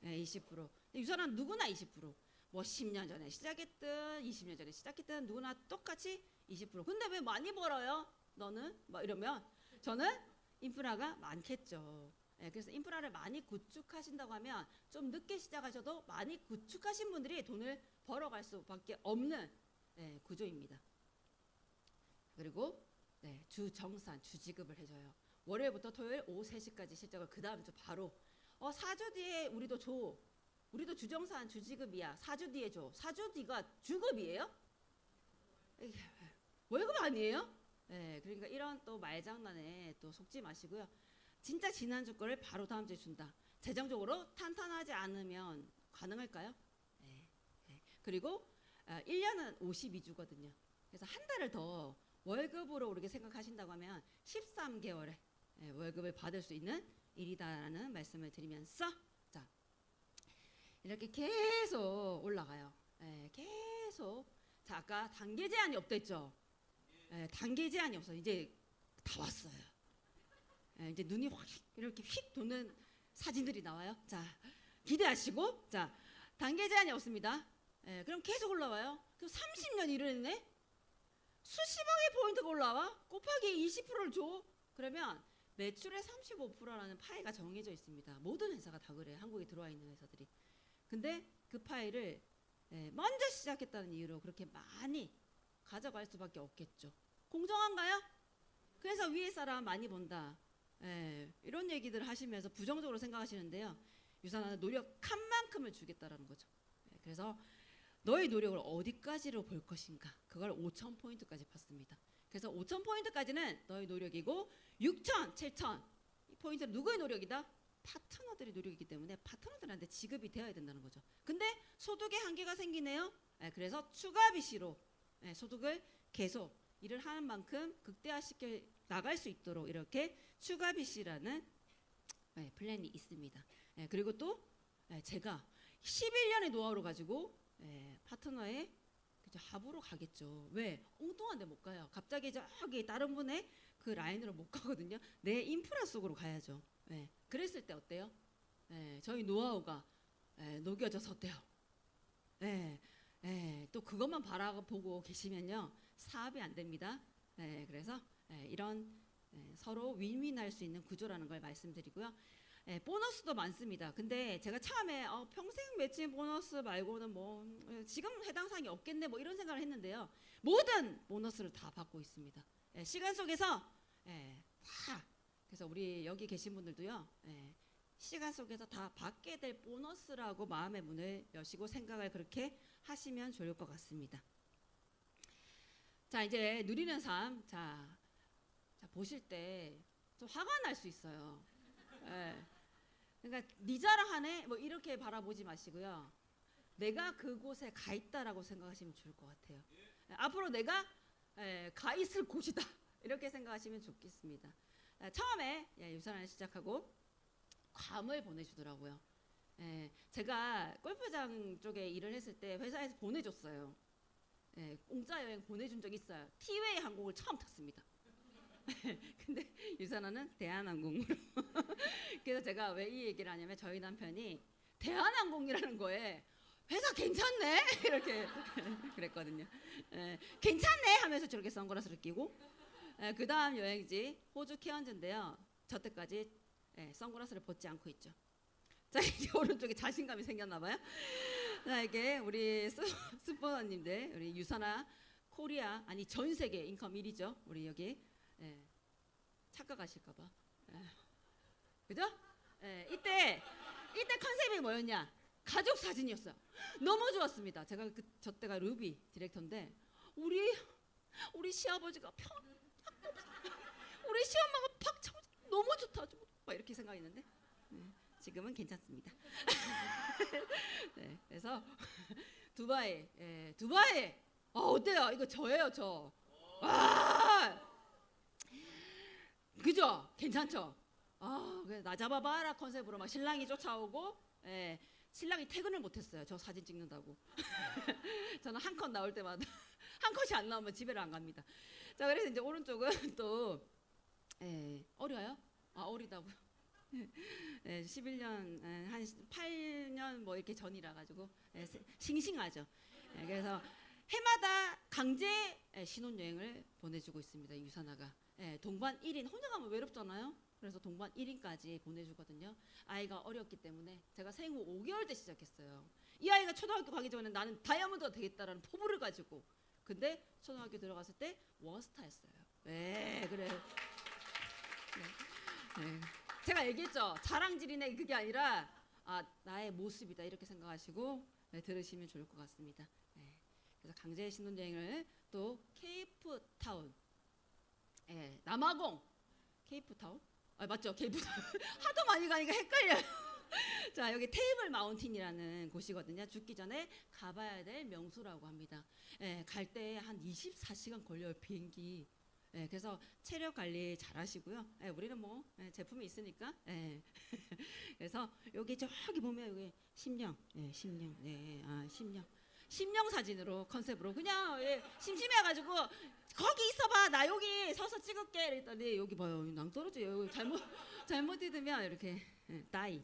20%. 유산은 누구나 20%. 뭐 10년 전에 시작했든 20년 전에 시작했든 누구나 똑같이 20%. 근데 왜 많이 벌어요? 너는? 뭐 이러면 저는 인프라가 많겠죠. 그래서 인프라를 많이 구축하신다고 하면 좀 늦게 시작하셔도 많이 구축하신 분들이 돈을 벌어갈 수밖에 없는 구조입니다. 그리고 주정산, 주지급을 해줘요. 월요일부터 토요일 오후 3시까지 실적을 그 다음 주 바로 4주 뒤에 우리도 줘. 우리도 주정산, 주지급이야. 4주 뒤에 줘. 4주 뒤가 주급이에요? 월급 아니에요? 그러니까 이런 또 말장난에 또 속지 마시고요. 진짜 지난주 거를 바로 다음 주에 준다. 재정적으로 탄탄하지 않으면 가능할까요? 그리고 1년은 52주거든요. 그래서 한 달을 더 월급으로 이렇게 생각하신다고 하면 13개월에 월급을 받을 수 있는 일이다라는 말씀을 드리면서 자 이렇게 계속 올라가요. 계속 자 아까 단계 제한이 없댔죠. 단계 제한이 없어. 이제 다 왔어요. 이제 눈이 확 이렇게 휙 도는 사진들이 나와요. 자 기대하시고 자 단계 제한이 없습니다. 그럼 계속 올라와요. 그럼 30년 일을 수십억의 포인트가 올라와? 곱하기 20%를 줘? 그러면 매출의 35%라는 파이가 정해져 있습니다. 모든 회사가 다 그래요. 한국에 들어와 있는 회사들이. 근데 그 파이를 먼저 시작했다는 이유로 그렇게 많이 가져갈 수밖에 없겠죠. 공정한가요? 그래서 위에 사람 많이 본다. 이런 얘기들 하시면서 부정적으로 생각하시는데요. 유산화는 노력한 만큼을 주겠다라는 거죠. 그래서 너의 노력을 어디까지로 볼 것인가 그걸 5,000포인트까지 봤습니다. 그래서 5,000포인트까지는 너의 노력이고 6,000, 7,000 포인트는 누구의 노력이다? 파트너들의 노력이기 때문에 파트너들한테 지급이 되어야 된다는 거죠. 근데 소득의 한계가 생기네요. 그래서 추가 BC로 소득을 계속 일을 하는 만큼 극대화시켜 나갈 수 있도록 이렇게 추가 BC라는 플랜이 있습니다. 그리고 또 제가 11년의 노하우를 가지고 파트너의 합으로 가겠죠. 왜? 엉뚱한 데 못 가요. 갑자기 저기 다른 분의 그 라인으로 못 가거든요. 내 인프라 속으로 가야죠. 그랬을 때 어때요? 저희 노하우가 녹여져서 어때요? 또 그것만 바라보고 계시면요. 사업이 안 됩니다. 그래서 이런 서로 윈윈할 수 있는 구조라는 걸 말씀드리고요. 보너스도 많습니다. 근데 제가 처음에 평생 매칭 보너스 말고는 뭐 지금 해당 사항이 없겠네 뭐 이런 생각을 했는데요. 모든 보너스를 다 받고 있습니다. 시간 속에서 다 그래서 우리 여기 계신 분들도요. 시간 속에서 다 받게 될 보너스라고 마음의 문을 여시고 생각을 그렇게 하시면 좋을 것 같습니다. 자 이제 누리는 삶 자 보실 때 좀 화가 날 수 있어요. 그러니까 네 자랑하네 뭐 이렇게 바라보지 마시고요. 내가 그곳에 가 있다라고 생각하시면 좋을 것 같아요. 앞으로 내가 가 있을 곳이다. 이렇게 생각하시면 좋겠습니다. 처음에 유산을 시작하고 괌을 보내주더라고요. 제가 골프장 쪽에 일을 했을 때 회사에서 보내줬어요. 공짜 여행 보내준 적 있어요. 티웨이 항공을 처음 탔습니다. 근데 유산하는 대한항공으로. 그래서 제가 왜 이 얘기를 하냐면 저희 남편이 대한항공이라는 거에 회사 괜찮네 이렇게 그랬거든요. 괜찮네 하면서 저렇게 선글라스를 끼고 그 다음 여행지 호주 케언즈인데요. 저 때까지 선글라스를 벗지 않고 있죠. 자 이제 오른쪽에 자신감이 생겼나 봐요. 자 이게 우리 스포너님들 우리 유산아 코리아 아니 전 세계 인컴 1위죠. 우리 여기 착각하실까 봐. 그죠? 이때 컨셉이 뭐였냐? 가족 사진이었어요. 너무 좋았습니다. 제가 저 때가 루비 디렉터인데 우리 시아버지가 우리 시엄마가 박찬호 너무 좋다. 막 이렇게 생각했는데 지금은 괜찮습니다. 그래서 두바이 어때요? 이거 저예요 저. 와 그죠? 괜찮죠? 나 잡아봐라 컨셉으로 막 신랑이 쫓아오고 신랑이 퇴근을 못했어요. 저 사진 찍는다고. 저는 한 컷 나올 때마다 한 컷이 안 나오면 집에를 안 갑니다. 자 그래서 이제 오른쪽은 또 어려요? 어리다고요? 11년 한 8년 뭐 이렇게 전이라 가지고 싱싱하죠. 그래서 해마다 강제 신혼여행을 보내주고 있습니다. 유산아가 동반 1인 혼자 가면 외롭잖아요. 그래서 동반 1인까지 보내주거든요. 아이가 어렸기 때문에 제가 생후 5개월 때 시작했어요. 이 아이가 초등학교 가기 전에 나는 다이아몬드가 되겠다라는 포부를 가지고 근데 초등학교 들어갔을 때 원스타였어요. 그래요. 제가 얘기했죠. 자랑질이네 그게 아니라 나의 모습이다 이렇게 생각하시고 들으시면 좋을 것 같습니다. 그래서 강제 신혼여행을 또 케이프타운 남아공 케이프타운 맞죠? 케이프타운 하도 많이 가니까 헷갈려요. 자 여기 테이블 마운틴이라는 곳이거든요. 죽기 전에 가봐야 될 명소라고 합니다. 갈 때 한 24시간 걸려요 비행기. 그래서 체력 관리 잘 하시고요. 우리는 뭐 제품이 있으니까. 그래서 여기 저기 보면 여기 심령, 심령 사진으로 컨셉으로 그냥 심심해가지고 거기 있어봐 나 여기 서서 찍을게 이랬더니 여기 봐요 낭떠러지요. 잘못 뜯으면 이렇게 다이.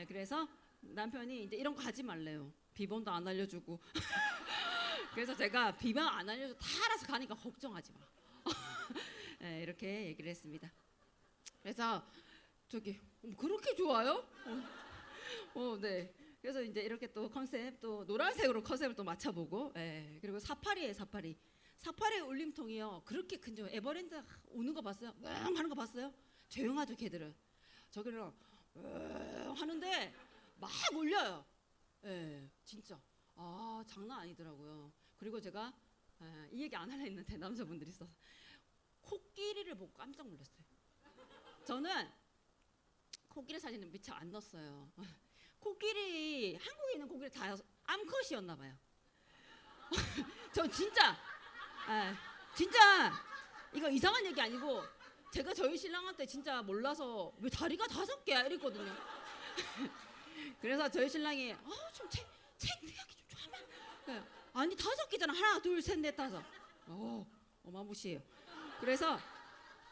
그래서 남편이 이제 이런 거 하지 말래요. 비번도 안 알려주고. 그래서 제가 비번 안 알려줘 다 알아서 가니까 걱정하지 마. 이렇게 얘기를 했습니다. 그래서 저기 그렇게 좋아요? 네. 그래서 이제 이렇게 또 컨셉 또 노란색으로 컨셉을 또 맞춰보고, 그리고 사파리에 사파리 울림통이요. 그렇게 큰죠. 에버랜드 오는 거 봤어요? 응 하는 거 봤어요? 조용하죠 걔들은. 저기는 하는데 막 울려요. 진짜 장난 아니더라고요. 그리고 제가 이 얘기 안 하려 했는데 남자분들이 있어서 코끼리를 보고 깜짝 놀랐어요. 저는 코끼리 사진은 미처 안 넣었어요. 코끼리 한국에 있는 코끼리 다 암컷이었나 봐요. 저 진짜 이거 이상한 얘기 아니고 제가 저희 신랑한테 진짜 몰라서 왜 다리가 5개야 이랬거든요. 그래서 저희 신랑이 좀 창피하게 좀 좋아하면 아니 5개잖아. 하나 둘 셋 넷 다섯. 어마무시해요. 그래서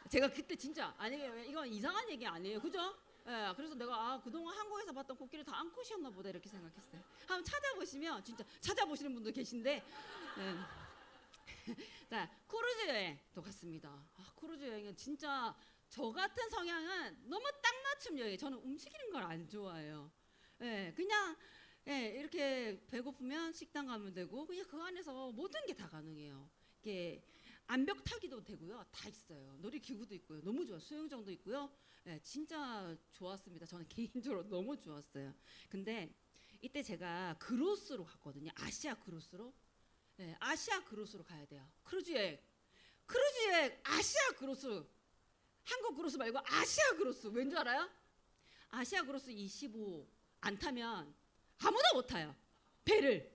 제가 그때 진짜 아니 이건 이상한 얘기 아니에요. 그죠? 그래서 내가 그동안 한국에서 봤던 코끼리 다 암컷이었나 보다 이렇게 생각했어요. 한번 찾아보시면 진짜 찾아보시는 분도 계신데 자 크루즈 여행도 갔습니다. 크루즈 여행은 진짜 저 같은 성향은 너무 딱 맞춤 여행. 저는 움직이는 걸 안 좋아해요. 그냥 이렇게 배고프면 식당 가면 되고 그냥 그 안에서 모든 게 다 가능해요. 이게 암벽 타기도 되고요. 다 있어요. 놀이기구도 있고요. 너무 좋아요. 수영장도 있고요. 진짜 좋았습니다. 저는 개인적으로 너무 좋았어요. 근데 이때 제가 그로스로 갔거든요. 아시아 그로스로. 아시아 그로스로 가야 돼요. 크루즈 여행 아시아 그로스. 한국 그로스 말고 아시아 그로스. 왠 줄 알아요? 아시아 그로스 25 안 타면 아무나 못 타요. 배를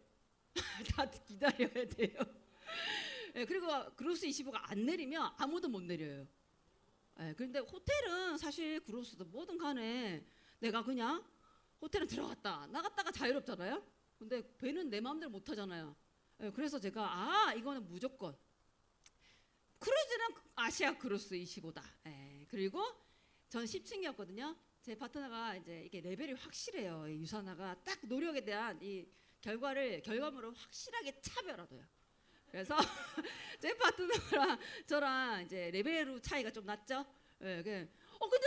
다 기다려야 돼요. 예, 그리고 그로스 25가 안 내리면 아무도 못 내려요. 예, 그런데 호텔은 사실 그로스도 뭐든 간에 내가 그냥 호텔은 들어갔다 나갔다가 자유롭잖아요. 근데 배는 내 마음대로 못 하잖아요. 예, 그래서 제가 이거는 무조건 크루즈는 아시아 크루스 25다. 예, 그리고 전 10층이었거든요. 제 파트너가 이제 이게 레벨이 확실해요. 이 유산화가 딱 노력에 대한 이 결과물을 확실하게 차별하더요. 그래서 제 파트너랑 저랑 이제 레벨로 차이가 좀 났죠. 예, 근데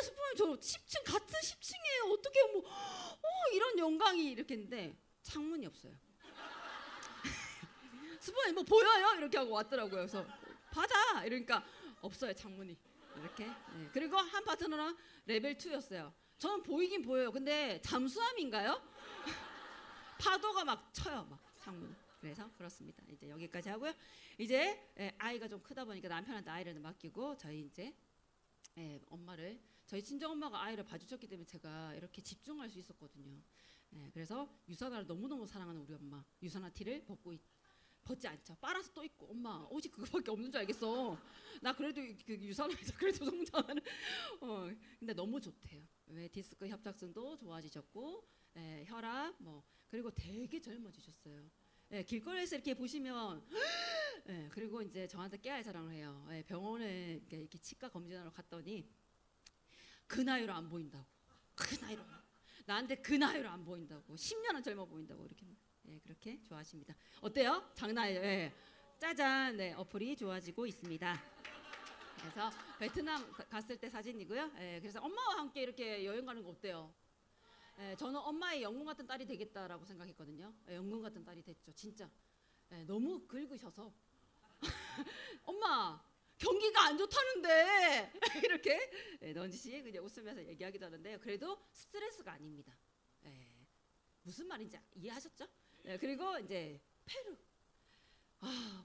스포님 저 10층 같은 10층이에요. 어떻게 뭐 이런 영광이 이렇게 했는데 창문이 없어요. 스포님 뭐 보여요? 이렇게 하고 왔더라고요. 그래서 받아 이러니까 없어요 창문이 이렇게. 예, 그리고 한 파트너는 레벨 2였어요. 저는 보이긴 보여요. 근데 잠수함인가요? 파도가 막 쳐요 막 창문. 그래서 그렇습니다. 이제 여기까지 하고요. 이제 아이가 좀 크다 보니까 남편한테 아이를 맡기고 저희 이제 엄마를 저희 친정 엄마가 아이를 봐주셨기 때문에 제가 이렇게 집중할 수 있었거든요. 그래서 유산화를 너무너무 사랑하는 우리 엄마 유산화 티를 벗지 않죠. 빨아서 또 입고 엄마 오직 그거밖에 없는 줄 알겠어. 나 그래도 그 유산화에서 그래도 성장하는. 근데 너무 좋대요. 왜 디스크 협착증도 좋아지셨고 혈압 뭐 그리고 되게 젊어지셨어요. 길거리에서 이렇게 보시면 그리고 이제 저한테 깨알 자랑을 해요. 병원에 이렇게 치과 검진하러 갔더니 그 나이로 안 보인다고. 그 나이로 나한테 그 나이로 안 보인다고. 10년은 젊어 보인다고 이렇게. 그렇게 좋아하십니다. 어때요? 장난이에요. 짜잔, 어플이 좋아지고 있습니다. 그래서 베트남 갔을 때 사진이고요. 그래서 엄마와 함께 이렇게 여행 가는 거 어때요? 저는 엄마의 영웅 같은 딸이 되겠다라고 생각했거든요. 영웅 같은 딸이 됐죠, 진짜. 너무 긁으셔서 엄마 경기가 안 좋다는데 이렇게 넌지씩 그냥 웃으면서 얘기하기도 하는데요. 그래도 스트레스가 아닙니다. 무슨 말인지 이해하셨죠? 그리고 이제 페루.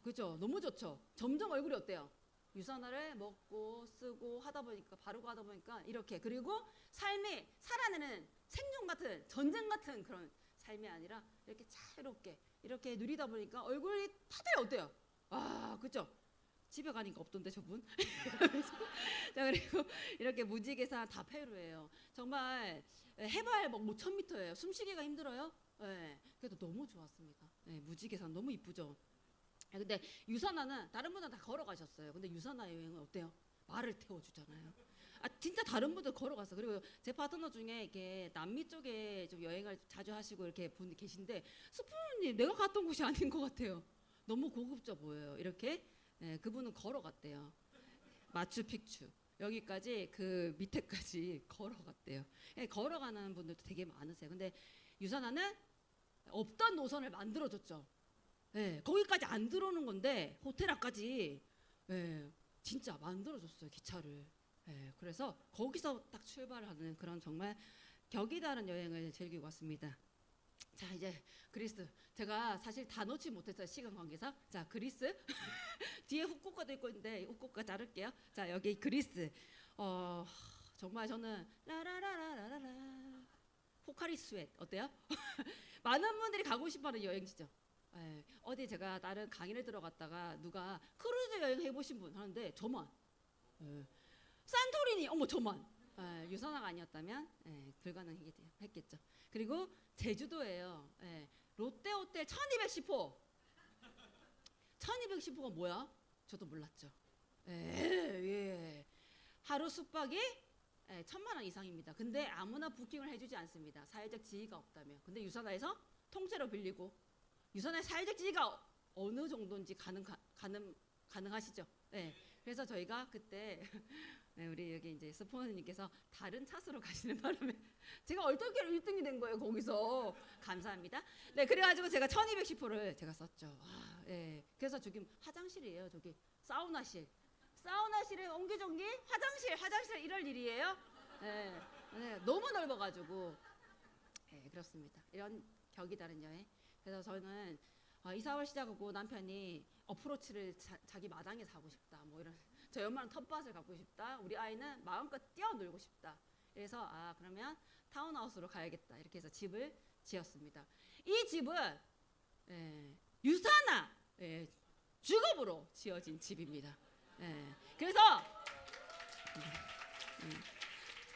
그죠? 너무 좋죠. 점점 얼굴이 어때요? 유산화를 먹고 쓰고 하다 보니까 바르고 하다 보니까 이렇게. 그리고 삶이 살아내는 생존 같은 전쟁 같은 그런 삶이 아니라 이렇게 자유롭게 이렇게 누리다 보니까 얼굴이 다들 어때요? 그죠? 집에 가니까 없던데 저분. 자, 그리고 이렇게 무지개산 다 페루예요. 정말 해발 뭐 5,000m예요. 숨쉬기가 힘들어요. 그래도 너무 좋았습니다. 무지개산 너무 이쁘죠. 근데 유산화는 다른 분은 다 걸어가셨어요. 근데 유산화 여행은 어때요? 말을 태워주잖아요. 진짜 다른 분들 걸어갔어. 그리고 제 파트너 중에 이렇게 남미 쪽에 좀 여행을 자주 하시고 이렇게 분이 계신데 스푸님 내가 갔던 곳이 아닌 것 같아요. 너무 고급져 보여요. 이렇게 그분은 걸어갔대요. 마추픽추 여기까지 그 밑에까지 걸어갔대요. 걸어가는 분들도 되게 많으세요. 근데 유산화는 없던 노선을 만들어줬죠. 거기까지 안 들어오는 건데 호텔 앞까지 진짜 만들어줬어요 기차를. 그래서 거기서 딱 출발하는 그런 정말 격이 다른 여행을 즐기고 왔습니다. 자 이제 그리스 제가 사실 다 넣지 못했어요 시간 관계상. 자 그리스 뒤에 후쿠오카도 있고 있는데 후쿠오카 자를게요. 자 여기 그리스 정말 저는 라라라라라라 포카리 스웨트 어때요? 많은 분들이 가고 싶어하는 여행지죠. 어디 제가 다른 강의를 들어갔다가 누가 크루즈 여행 해보신 분 하는데 저만. 산토리니 어머 저만. 유산화가 아니었다면 불가능했겠죠. 그리고 제주도예요. 롯데호텔 1210호. 1210호가 뭐야? 저도 몰랐죠. 하루 숙박이 1,000만 원 이상입니다. 근데 아무나 부킹을 해주지 않습니다. 사회적 지위가 없다며. 근데 유산화에서 통째로 빌리고 유산화의 사회적 지위가 어느 정도인지 가능하시죠? 그래서 저희가 그때 우리 여기 이제 스포너님께서 다른 차수로 가시는 바람에 제가 얼떨결에 1등이 된 거예요 거기서. 감사합니다. 그래가지고 제가 1210호를 제가 썼죠. 그래서 저기 화장실이에요. 저기 사우나실에 옹기종기 화장실 이럴 일이에요. 너무 넓어가지고 그렇습니다. 이런 격이 다른 여행. 그래서 저는 이사월 시작하고 남편이 어프로치를 자기 마당에서 하고 싶다. 뭐 이런. 저희 엄마는 텃밭을 갖고 싶다. 우리 아이는 마음껏 뛰어놀고 싶다. 그래서 그러면 타운하우스로 가야겠다. 이렇게 해서 집을 지었습니다. 이 집은 유산화 주겁으로 지어진 집입니다. 예. 그래서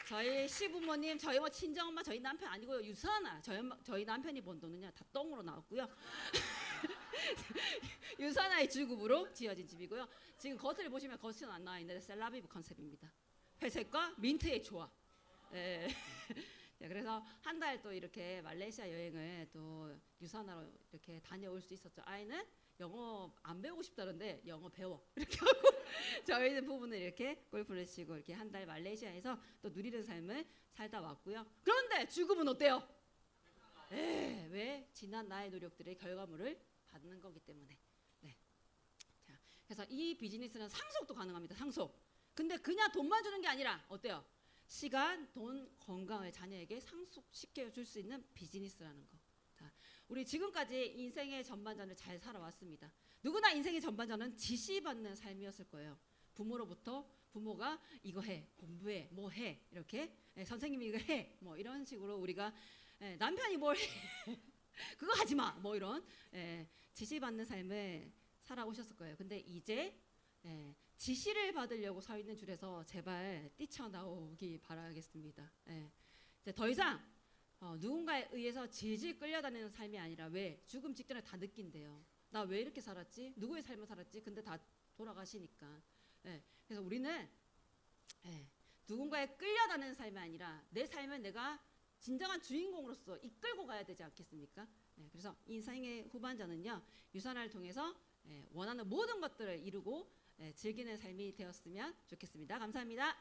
저희 시부모님, 저희 뭐 친정엄마, 저희 남편 아니고요. 유산아, 저희 남편이 번 돈은요 다 똥으로 나왔고요. 유산아의 주급으로 지어진 집이고요. 지금 겉을 보시면 겉은 안 나와 있는데 셀라비브 컨셉입니다. 회색과 민트의 조화. 예. 자, 그래서 한 달 또 이렇게 말레이시아 여행을 또 유산아로 이렇게 다녀올 수 있었죠. 아이는 영어 안 배우고 싶다는데 영어 배워 이렇게 하고 저희는 부부는 이렇게 골프를 치고 이렇게 한 달 말레이시아에서 또 누리는 삶을 살다 왔고요. 그런데 주급은 어때요? 왜? 지난 나의 노력들의 결과물을 받는 거기 때문에. 네. 자, 그래서 이 비즈니스는 상속도 가능합니다. 상속. 근데 그냥 돈만 주는 게 아니라 어때요? 시간, 돈, 건강을 자녀에게 상속시켜 줄 수 있는 비즈니스라는 거. 자, 우리 지금까지 인생의 전반전을 잘 살아왔습니다. 누구나 인생의 전반전은 지시받는 삶이었을 거예요. 부모로부터 부모가 이거 해, 공부해, 뭐 해, 이렇게 선생님이 이거 해, 뭐 이런 식으로 우리가 남편이 뭘 해, 그거 하지 마, 뭐 이런 지시받는 삶을 살아오셨을 거예요. 근데 이제 지시를 받으려고 서 있는 줄에서 제발 뛰쳐나오기 바라겠습니다. 이제 더 이상 누군가에 의해서 질질 끌려다니는 삶이 아니라 왜? 죽음 직전에 다 느낀대요. 나 왜 이렇게 살았지? 누구의 삶을 살았지? 근데 다 돌아가시니까. 그래서 우리는 누군가에 끌려다니는 삶이 아니라 내 삶을 내가 진정한 주인공으로서 이끌고 가야 되지 않겠습니까? 그래서 인생의 후반전은요, 유산화를 통해서 원하는 모든 것들을 이루고 즐기는 삶이 되었으면 좋겠습니다. 감사합니다.